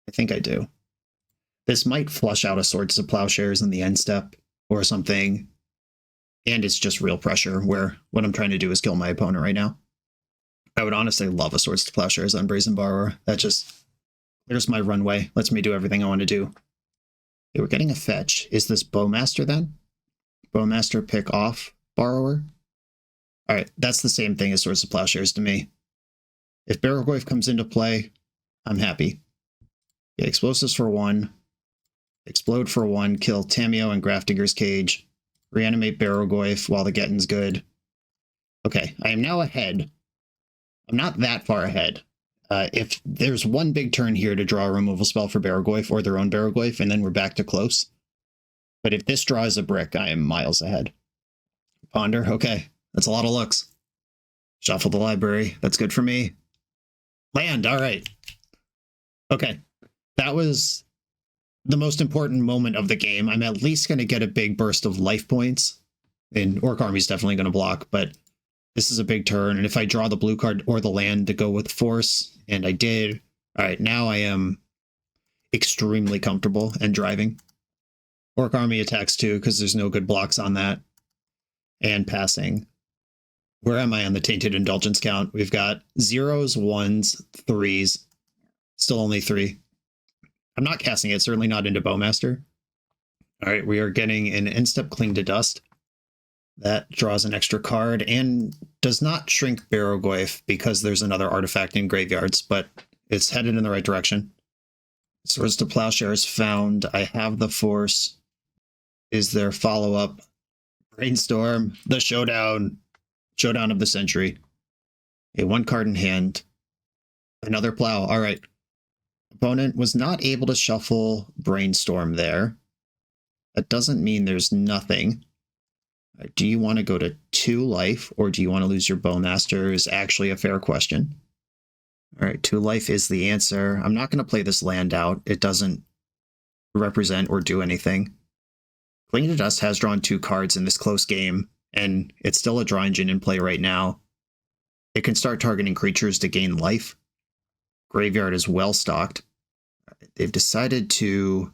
I think I do. This might flush out a Swords to Plowshares in the end step or something. And it's just real pressure where what I'm trying to do is kill my opponent right now. I would honestly love a Swords to Plowshares on Brazen Borrower. That just clears my runway. Lets me do everything I want to do. Okay, we're getting a fetch. Is this Bowmaster then? Bowmaster pick off Borrower? Alright, that's the same thing as Swords to Plowshares to me. If Barrogoyf comes into play, I'm happy. Okay, Explosives for 1. Explode for 1, kill Tameo and Grafdigger's Cage. Reanimate Barrogoyf while the getting's good. Okay, I am now ahead. I'm not that far ahead. If there's one big turn here to draw a removal spell for Barrogoyf or their own Barrogoyf, and then we're back to close. But if this draws a brick, I am miles ahead. Ponder, okay. That's a lot of looks. Shuffle the library. That's good for me. Land, all right. Okay, that was the most important moment of the game. I'm at least going to get a big burst of life points. And Orc Army's definitely going to block, but this is a big turn. And if I draw the blue card or the land to go with Force, and I did, all right, now I am extremely comfortable and driving. Orc Army attacks too, because there's no good blocks on that. And passing. Where am I on the Tainted Indulgence count? We've got 0s, 1s, 3s. Still only 3. I'm not casting it, certainly not into Bowmaster. All right, we are getting an end-step Cling to Dust. That draws an extra card and does not shrink Barrogoyf because there's another artifact in graveyards, but it's headed in the right direction. Swords to Plowshares found. I have the Force. Is there follow-up? Brainstorm, the showdown. Showdown of the century. A 1 card in hand. Another plow. All right. Opponent was not able to shuffle Brainstorm there. That doesn't mean there's nothing. Do you want to go to 2 life or do you want to lose your Bowmaster is actually a fair question. All right, 2 life is the answer. I'm not going to play this land out. It doesn't represent or do anything. Cling to Dust has drawn 2 cards in this close game, and it's still a draw engine in play right now. It can start targeting creatures to gain life. Graveyard is well stocked. They've decided to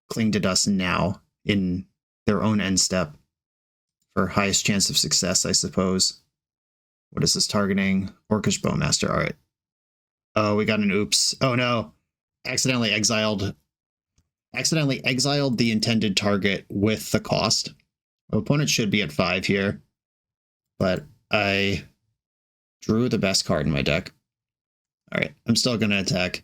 Cling to Dust now in their own end step for highest chance of success, I suppose. What is this targeting? Orcish Bowmaster. All right. Oh, we got an oops. Oh no. Accidentally exiled the intended target with the cost. My opponent should be at 5 here, but I drew the best card in my deck. All right, I'm still going to attack.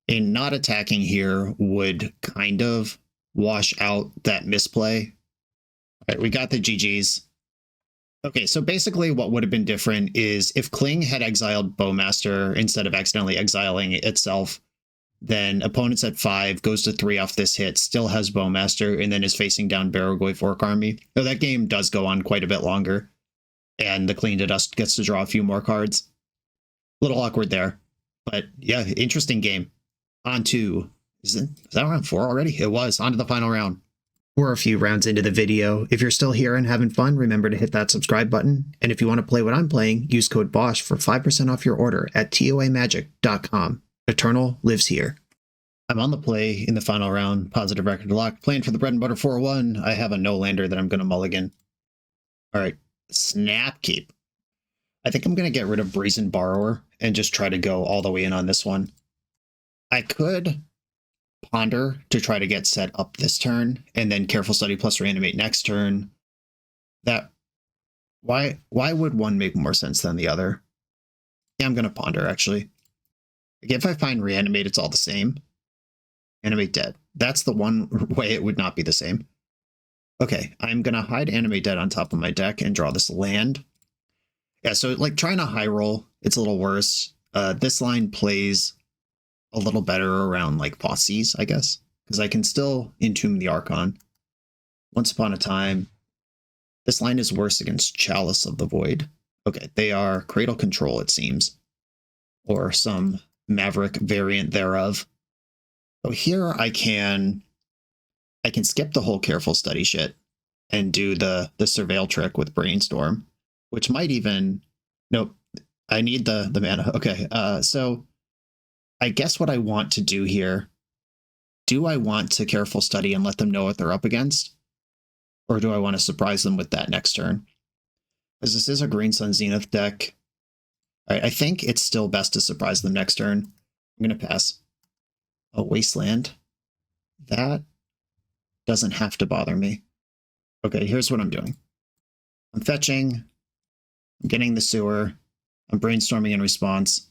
And not attacking here would kind of wash out that misplay. All right, we got the GGs. Okay, so basically what would have been different is if Kling had exiled Bowmaster instead of accidentally exiling itself, then opponents at 5 goes to 3 off this hit, still has Bowmaster, and then is facing down Baragoi Orc Army. So that game does go on quite a bit longer, and the Clean to Dust gets to draw a few more cards. A little awkward there, but yeah, interesting game. On to, is that round 4 already? It was, on to the final round. We're a few rounds into the video. If you're still here and having fun, remember to hit that subscribe button. And if you want to play what I'm playing, use code BOSH for 5% off your order at toamagic.com. Eternal lives here. I'm on the play in the final round, positive record lock, playing for the bread and butter 401. I have a no-lander that I'm going to mulligan. All right, Snapkeep. I think I'm going to get rid of Brazen Borrower and just try to go all the way in on this one. I could Ponder to try to get set up this turn, and then Careful Study plus Reanimate next turn. That why would one make more sense than the other? Yeah, I'm going to Ponder, actually. Like, if I find Reanimate, it's all the same. Animate Dead. That's the one way it would not be the same. Okay, I'm going to hide Animate Dead on top of my deck and draw this land. Yeah, so like trying to high roll, it's a little worse. This line plays a little better around like Bosses, I guess, because I can still Entomb the Archon. Once Upon a Time. This line is worse against Chalice of the Void. Okay, they are Cradle Control, it seems, or some Maverick variant thereof. So here I can skip the whole Careful Study shit and do the Surveil trick with Brainstorm, which might even, nope, I need the mana. Okay, so I guess what I want to do here, do I want to Careful Study and let them know what they're up against? Or do I want to surprise them with that next turn? Because this is a Green Sun Zenith deck. All right, I think it's still best to surprise them next turn. I'm going to pass. A Wasteland. That doesn't have to bother me. Okay, here's what I'm doing. I'm fetching. I'm getting the sewer. I'm brainstorming in response.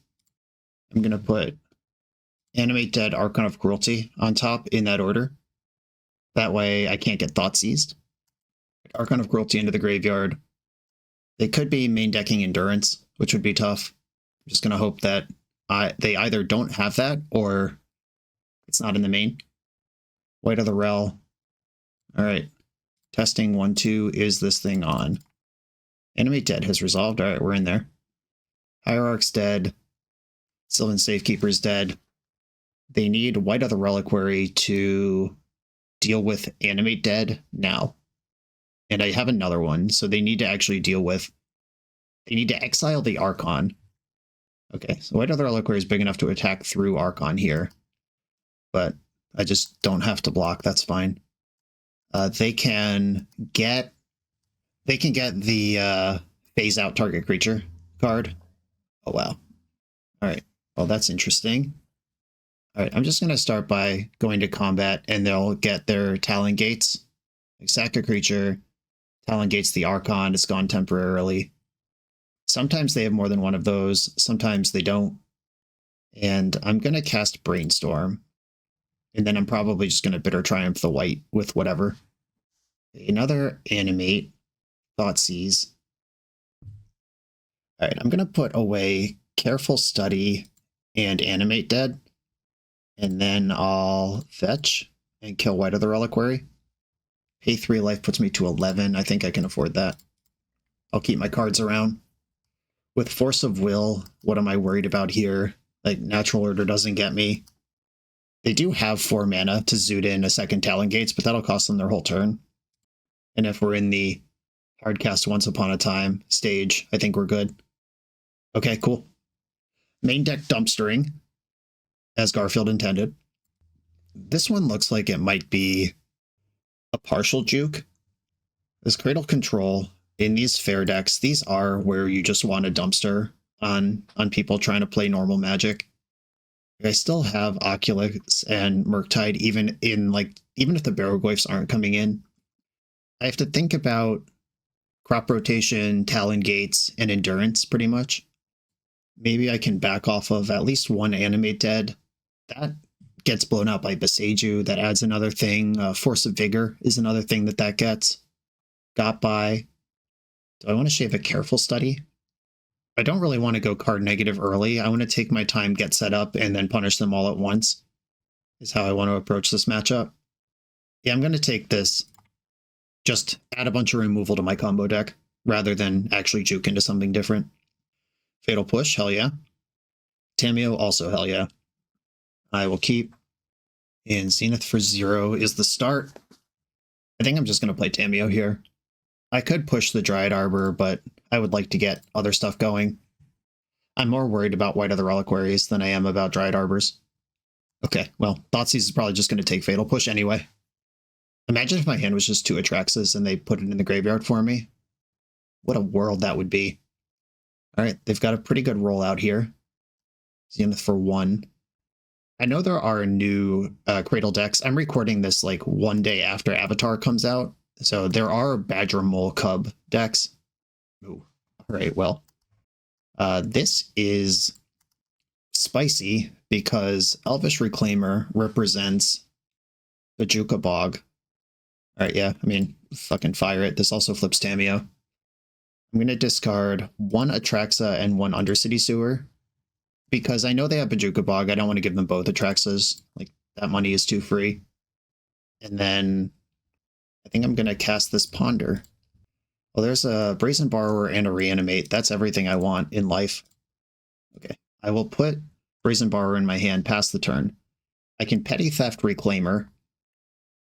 I'm going to put Animate Dead, Archon of Cruelty on top in that order. That way I can't get Thought Seized. Archon of Cruelty into the graveyard. They could be main decking Endurance, which would be tough. I'm just going to hope that they either don't have that or it's not in the main. White of the Rel. All right. Testing 1, 2. Is this thing on? Animate Dead has resolved. All right, we're in there. Hierarch's dead. Sylvan Safekeeper's dead. They need White of the Reliquary to deal with Animate Dead now. And I have another one, so they need to actually deal with... They need to exile the Archon. Okay, so White of the Reliquary is big enough to attack through Archon here. But I just don't have to block, that's fine. They can get the phase out target creature card. Oh, wow. All right, well, that's interesting. All right, I'm just going to start by going to combat, and they'll get their Talon Gates. Like, sack a creature, Talon Gates the Archon, it's gone temporarily. Sometimes they have more than one of those, sometimes they don't. And I'm going to cast Brainstorm. And then I'm probably just going to Bitter Triumph the white with whatever. Another Animate, Thoughtseize. All right, I'm going to put away Careful Study and Animate Dead. And then I'll fetch and kill White of the Reliquary. Pay 3 life puts me to 11. I think I can afford that. I'll keep my cards around. With Force of Will, what am I worried about here? Like, Natural Order doesn't get me. They do have 4 mana to zoot in a second Talon Gates, but that'll cost them their whole turn. And if we're in the hardcast Once Upon a Time stage, I think we're good. Okay, cool. Main deck dumpstering, as Garfield intended. This one looks like it might be a partial juke. This Cradle Control, in these fair decks, these are where you just want a dumpster on people trying to play normal Magic. I still have Oculus and Murktide, even if the Barrow-Glyphs aren't coming in. I have to think about Crop Rotation, Talon Gates, and Endurance, pretty much. Maybe I can back off of at least one Animate Dead. gets blown out by Beseiju. That adds another thing. Force of Vigor is another thing that gets. Got by. Do I want to shave a Careful Study? I don't really want to go card negative early. I want to take my time, get set up, and then punish them all at once, is how I want to approach this matchup. Yeah, I'm going to take this. Just add a bunch of removal to my combo deck, rather than actually juke into something different. Fatal Push, hell yeah. Tamiyo, also hell yeah. I will keep. And Zenith for 0 is the start. I think I'm just going to play Tamiyo here. I could push the Dryad Arbor, but I would like to get other stuff going. I'm more worried about White of the Reliquaries than I am about Dryad Arbors. Okay, well, Thoughtseize is probably just going to take Fatal Push anyway. Imagine if my hand was just 2 Atraxas and they put it in the graveyard for me. What a world that would be. Alright, they've got a pretty good rollout here. Zenith for 1. I know there are new Cradle decks. I'm recording this like one day after Avatar comes out. So there are Badger Mole Cub decks. Ooh. Alright, well. This is spicy because Elvish Reclaimer represents the Juka Bog. Alright, yeah, I mean, fucking fire it. This also flips Tamiyo. I'm going to discard 1 Atraxa and 1 Undercity Sewer. Because I know they have Bajuka Bog. I don't want to give them both Atraxas. Like, that money is too free. And then I think I'm going to cast this Ponder. Well, there's a Brazen Borrower and a Reanimate. That's everything I want in life. Okay, I will put Brazen Borrower in my hand past the turn. I can Petty Theft Reclaimer,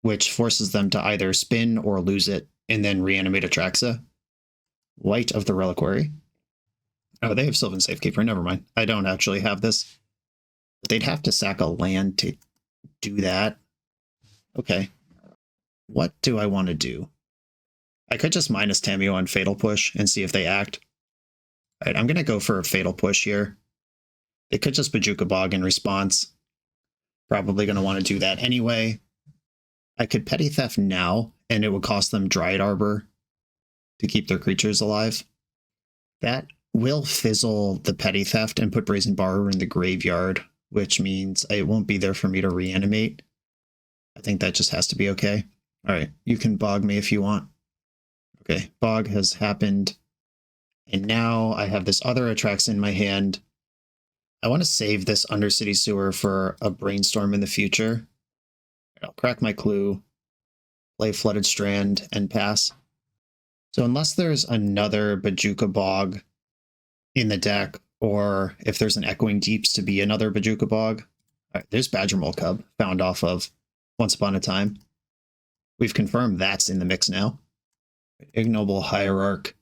which forces them to either spin or lose it, and then reanimate Atraxa. White of the Reliquary. Oh, they have Sylvan Safekeeper. Never mind. I don't actually have this. But they'd have to sack a land to do that. Okay. What do I want to do? I could just minus Tamiyo on Fatal Push and see if they act. Alright, I'm going to go for a Fatal Push here. They could just Bajuka Bog in response. Probably going to want to do that anyway. I could Petty Theft now, and it would cost them Dryad Arbor to keep their creatures alive. That will fizzle the Petty Theft and put Brazen Borrower in the graveyard, which means it won't be there for me to reanimate. I think that just has to be okay. Alright, you can bog me if you want. Okay, bog has happened. And now I have this other Atraxa in my hand. I want to save this Undercity Sewer for a Brainstorm in the future. I'll crack my clue, play Flooded Strand, and pass. So unless there's another Bajuka Bog in the deck, or if there's an Echoing Deeps to be another Bajuka Bog. Right, there's Badger Mole Cub, found off of Once Upon a Time. We've confirmed that's in the mix now. Ignoble Hierarch,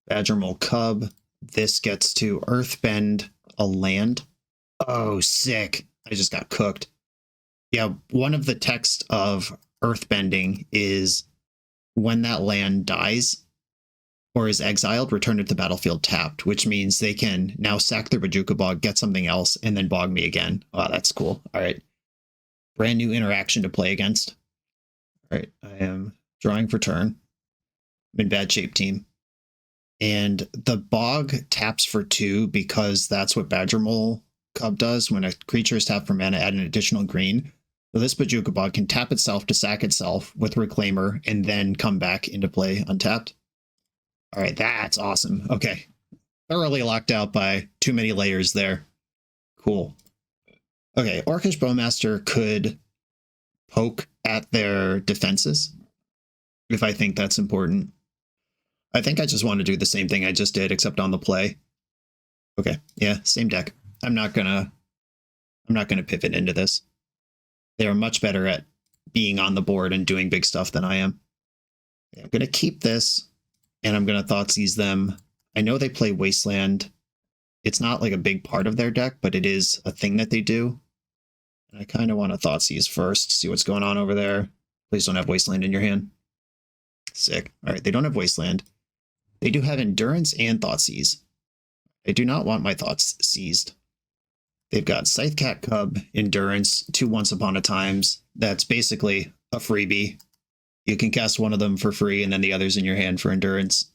Badger Mole Cub. This gets to Earthbend a land. Oh, sick. I just got cooked. Yeah, one of the texts of Earthbending is when that land dies, or is exiled, return it to the battlefield tapped, which means they can now sack their Bajuka Bog, get something else, and then bog me again. Oh, that's cool. All right. Brand new interaction to play against. All right, I am drawing for turn. I'm in bad shape, team. And the bog taps for 2 because that's what Badger Mole Cub does. When a creature is tapped for mana, add an additional green. So this Bajuka Bog can tap itself to sack itself with Reclaimer and then come back into play untapped. All right, that's awesome. Okay. Thoroughly locked out by too many layers there. Cool. Okay, Orcish Bowmaster could poke at their defenses if I think that's important. I think I just want to do the same thing I just did, except on the play. Okay, yeah, same deck. I'm not gonna pivot into this. They are much better at being on the board and doing big stuff than I am. Okay, I'm gonna keep this. And I'm going to Thoughtseize them. I know they play Wasteland. It's not like a big part of their deck, but it is a thing that they do. And I kind of want to Thoughtseize first, see what's going on over there. Please don't have Wasteland in your hand. Sick. All right, they don't have Wasteland. They do have Endurance and Thoughtseize. I do not want my thoughts seized. They've got Scythecat Cub, Endurance, 2 Once Upon a Times. That's basically a freebie. You can cast one of them for free, and then the other's in your hand for Endurance.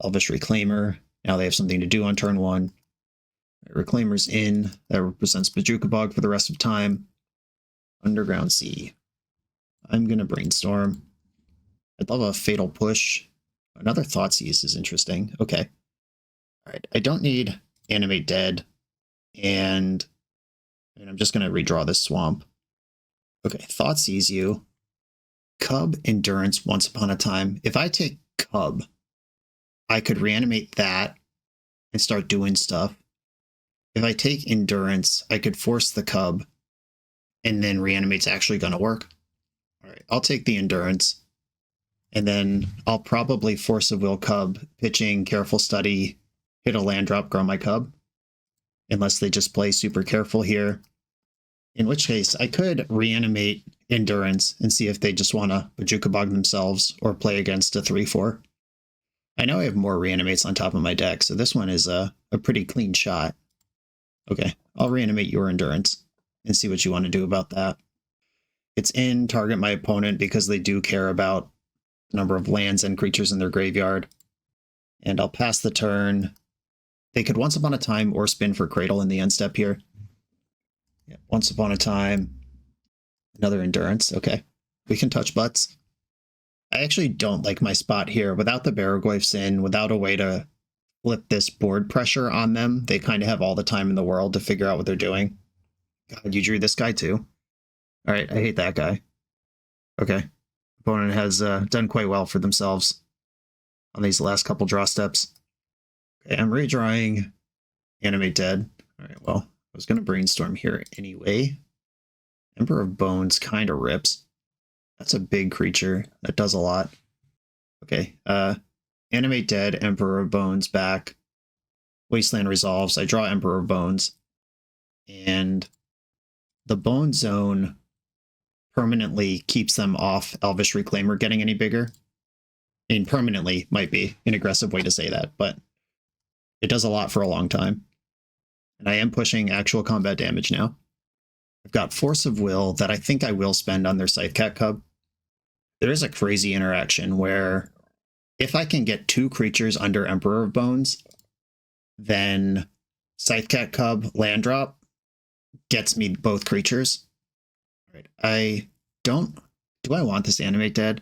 Elvish Reclaimer. Now they have something to do on turn 1. Reclaimer's in. That represents Bajuka Bog for the rest of time. Underground Sea. I'm going to brainstorm. I'd love a Fatal Push. Another Thoughtseize is interesting. Okay. All right. I don't need Animate Dead. And I'm just going to redraw this swamp. Okay. Thoughtseize you. Cub, Endurance, Once Upon a Time. If I take Cub, I could reanimate that and start doing stuff. If I take Endurance, I could force the Cub, and then Reanimate's actually going to work. All right, I'll take the Endurance, and then I'll probably Force of Will Cub, pitching Careful Study, hit a land drop, grow my Cub, unless they just play super careful here. In which case, I could reanimate Endurance and see if they just want to Bojuka Bog themselves or play against a 3-4. I know I have more reanimates on top of my deck, so this one is a pretty clean shot. Okay, I'll reanimate your Endurance and see what you want to do about that. It's in target my opponent because they do care about the number of lands and creatures in their graveyard. And I'll pass the turn. They could Once Upon a Time or spin for Cradle in the end step here. Yeah, Once Upon a Time. Another Endurance. Okay. We can touch butts. I actually don't like my spot here. Without the Baraglyphs in, without a way to flip this board pressure on them, they kind of have all the time in the world to figure out what they're doing. God, you drew this guy too? All right, I hate that guy. Okay. Opponent has done quite well for themselves on these last couple draw steps. Okay, I'm redrawing Animate Dead. All right, well, I was going to brainstorm here anyway. Emperor of Bones kind of rips. That's a big creature. That does a lot. Okay, Animate Dead, Emperor of Bones back. Wasteland resolves. I draw Emperor of Bones. And the Bone Zone permanently keeps them off Elvish Reclaimer getting any bigger. I mean, permanently might be an aggressive way to say that, but it does a lot for a long time. And I am pushing actual combat damage now. I've got Force of Will that I think I will spend on their Scythecat Cub. There is a crazy interaction where if I can get 2 creatures under Emperor of Bones, then Scythecat Cub land drop gets me both creatures. All right, do I want this Animate Dead?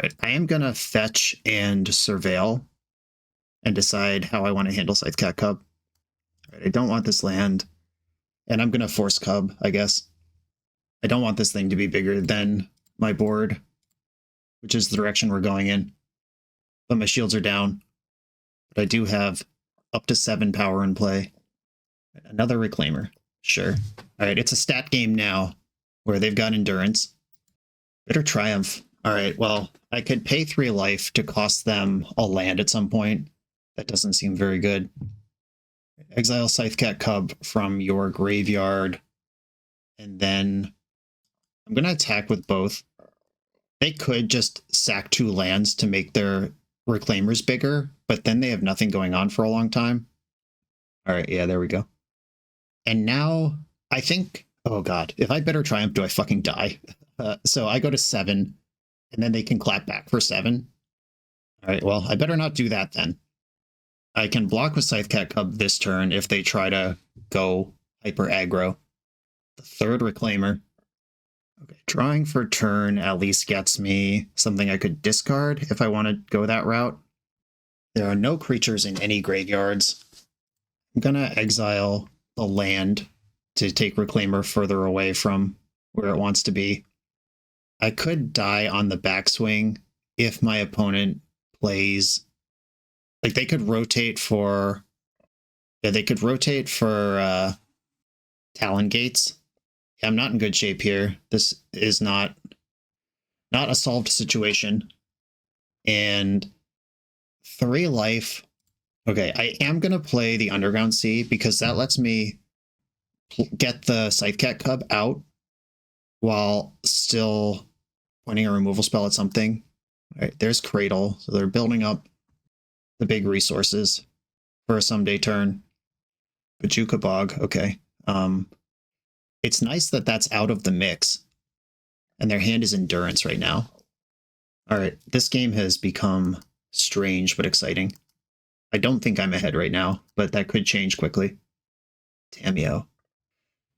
All right, I am going to fetch and surveil and decide how I want to handle Scythecat Cub. All right, I don't want this land, and I'm going to force Cub, I guess. I don't want this thing to be bigger than my board, which is the direction we're going in. But my shields are down. But I do have up to 7 power in play. Another Reclaimer. Sure. All right, it's a stat game now where they've got Endurance. Bitter Triumph. All right, well, I could pay 3 life to cost them a land at some point. That doesn't seem very good. Exile Scythecat Cub from your graveyard. And then I'm going to attack with both. They could just sack 2 lands to make their Reclaimers bigger, but then they have nothing going on for a long time. All right, yeah, there we go. And now I think, oh god, if I Bitter Triumph, do I fucking die? So I go to 7, and then they can clap back for 7. All right, well, I better not do that then. I can block with Scythecat Cub this turn if they try to go hyper aggro. The 3rd Reclaimer. Okay, drawing for turn at least gets me something I could discard if I want to go that route. There are no creatures in any graveyards. I'm going to exile the land to take Reclaimer further away from where it wants to be. I could die on the backswing if my opponent plays... Like, they could rotate for... Yeah, they could rotate for Talon Gates. Yeah, I'm not in good shape here. This is not a solved situation. And 3 life. Okay, I am going to play the Underground Sea because that lets me get the Scythecat Cub out while still pointing a removal spell at something. All right, there's Cradle. So they're building up the big resources for a someday turn. Bojuka Bog, okay. It's nice that that's out of the mix. And their hand is Endurance right now. All right, this game has become strange but exciting. I don't think I'm ahead right now, but that could change quickly. Tameo.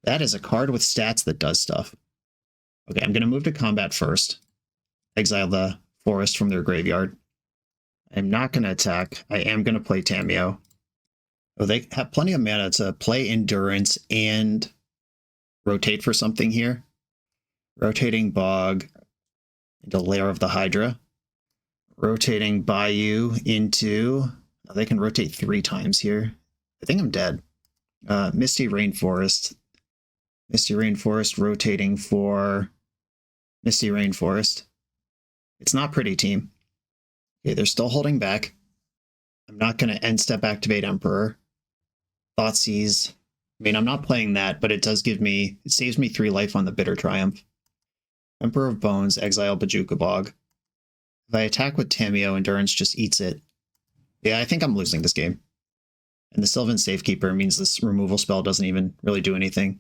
That is a card with stats that does stuff. Okay, I'm going to move to combat first. Exile the forest from their graveyard. I'm not going to attack. I am going to play Tamiyo. Oh, they have plenty of mana to play Endurance and rotate for something here. Rotating Bog into Lair of the Hydra. Rotating Bayou into... Oh, they can rotate 3 times here. I think I'm dead. Misty Rainforest. Misty Rainforest rotating for Misty Rainforest. It's not pretty, team. Okay, they're still holding back. I'm not going to end step activate Emperor. Thoughtseize. I mean, I'm not playing that, but it does give me... It saves me 3 life on the Bitter Triumph. Emperor of Bones, exile Bojuka Bog. If I attack with Tamiyo, Endurance just eats it. Yeah, I think I'm losing this game. And the Sylvan Safekeeper means this removal spell doesn't even really do anything.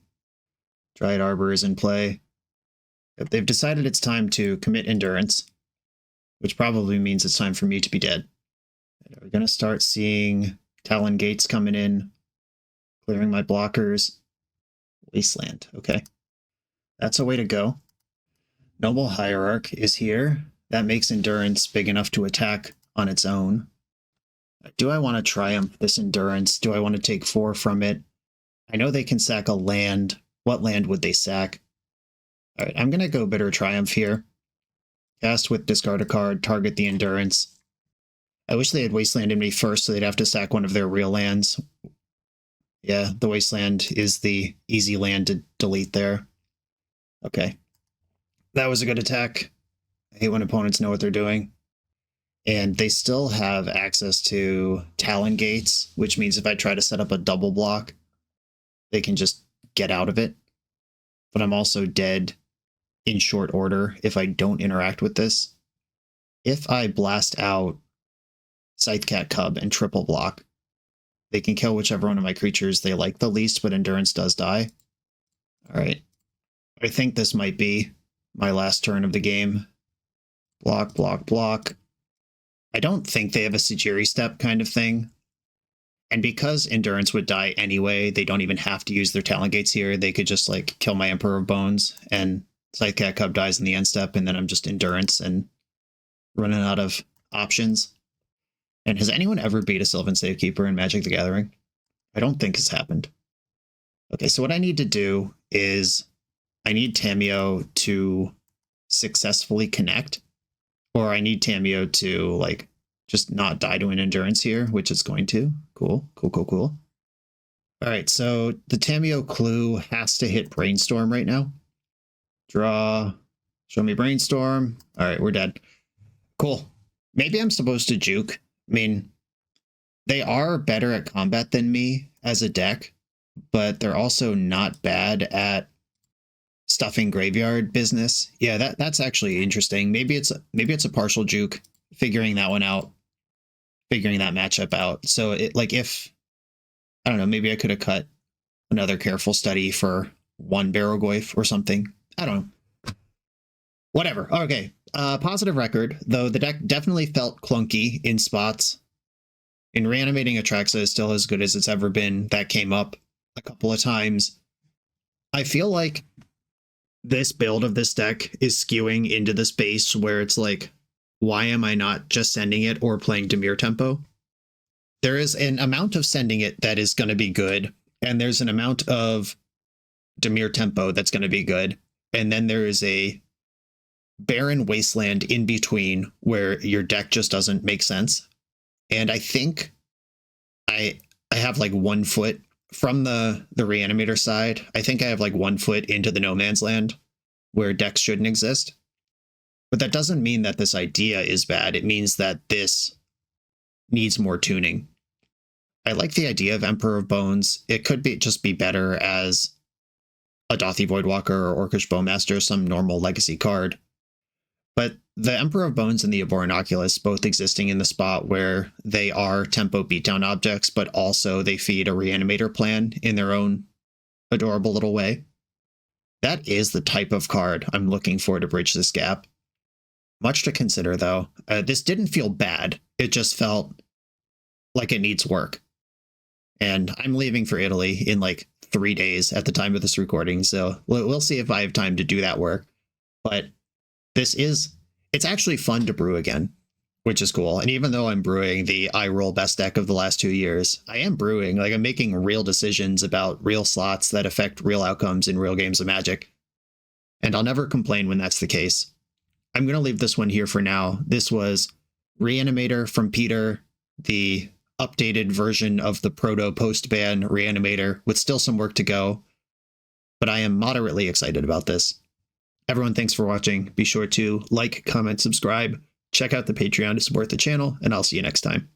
Dryad Arbor is in play. They've decided it's time to commit Endurance, which probably means it's time for me to be dead. We're going to start seeing Talon Gates coming in, clearing my blockers. Wasteland, okay. That's a way to go. Noble Hierarch is here. That makes Endurance big enough to attack on its own. Do I want to Triumph this Endurance? Do I want to take 4 from it? I know they can sack a land. What land would they sack? Alright, I'm going to go Bitter Triumph here. Cast with discard a card, target the Endurance. I wish they had Wastelanded me first so they'd have to sack one of their real lands. Yeah, the Wasteland is the easy land to delete there. Okay. That was a good attack. I hate when opponents know what they're doing. And they still have access to Talon Gates, which means if I try to set up a double block, they can just get out of it. But I'm also dead in short order if I don't interact with this. If I blast out Scythecat Cub and triple block, they can kill whichever one of my creatures they like the least, but Endurance does die. Alright. I think this might be my last turn of the game. Block, block, block. I don't think they have a Sejiri step kind of thing. And because Endurance would die anyway, they don't even have to use their Talon Gates here. They could just like kill my Emperor of Bones and Scythecat Cub dies in the end step, and then I'm just Endurance and running out of options. And has anyone ever beat a Sylvan Safekeeper in Magic the Gathering? I don't think it's happened. Okay, so what I need to do is I need Tamiyo to successfully connect, or I need Tamiyo to like just not die to an Endurance here, which it's going to. Cool, cool, cool, cool. All right, so the Tamiyo clue has to hit Brainstorm right now. Draw, show me Brainstorm. All right, we're dead. Cool. Maybe I'm supposed to juke. I mean, they are better at combat than me as a deck, but they're also not bad at stuffing graveyard business. Yeah, that's actually interesting. Maybe it's a partial juke, figuring that one out, figuring that matchup out. So it like if I don't know, maybe I could have cut another careful study for 1 Barogoyf or something. I don't know. Whatever. Okay. Positive record, though the deck definitely felt clunky in spots. In Reanimating Atraxa is still as good as it's ever been. That came up a couple of times. I feel like this build of this deck is skewing into the space where it's like, why am I not just sending it or playing Dimir Tempo? There is an amount of sending it that is going to be good, and there's an amount of Dimir Tempo that's going to be good, and then there is a barren wasteland in between where your deck just doesn't make sense. And I think I have like 1 foot from the Reanimator side. I think I have like 1 foot into the no man's land where decks shouldn't exist. But that doesn't mean that this idea is bad. It means that this needs more tuning. I like the idea of Emperor of Bones. It could be just be better as a Dothy Voidwalker or Orcish Bowmaster, some normal legacy card. But the Emperor of Bones and the Aborenaculus both existing in the spot where they are tempo beatdown objects, but also they feed a Reanimator plan in their own adorable little way. That is the type of card I'm looking for to bridge this gap. Much to consider, though. This didn't feel bad. It just felt like it needs work. And I'm leaving for Italy in like 3 days at the time of this recording, so we'll see if I have time to do that work. but it's actually fun to brew again, which is cool. And even though I'm brewing the roll best deck of the last 2 years, I am brewing, like I'm making real decisions about real slots that affect real outcomes in real games of Magic. And I'll never complain when that's the case. I'm going to leave this one here for now. This was Reanimator from Peter, the updated version of the proto post-ban Reanimator with still some work to go. But I am moderately excited about this. Everyone, thanks for watching. Be sure to like, comment, subscribe, check out the Patreon to support the channel, and I'll see you next time.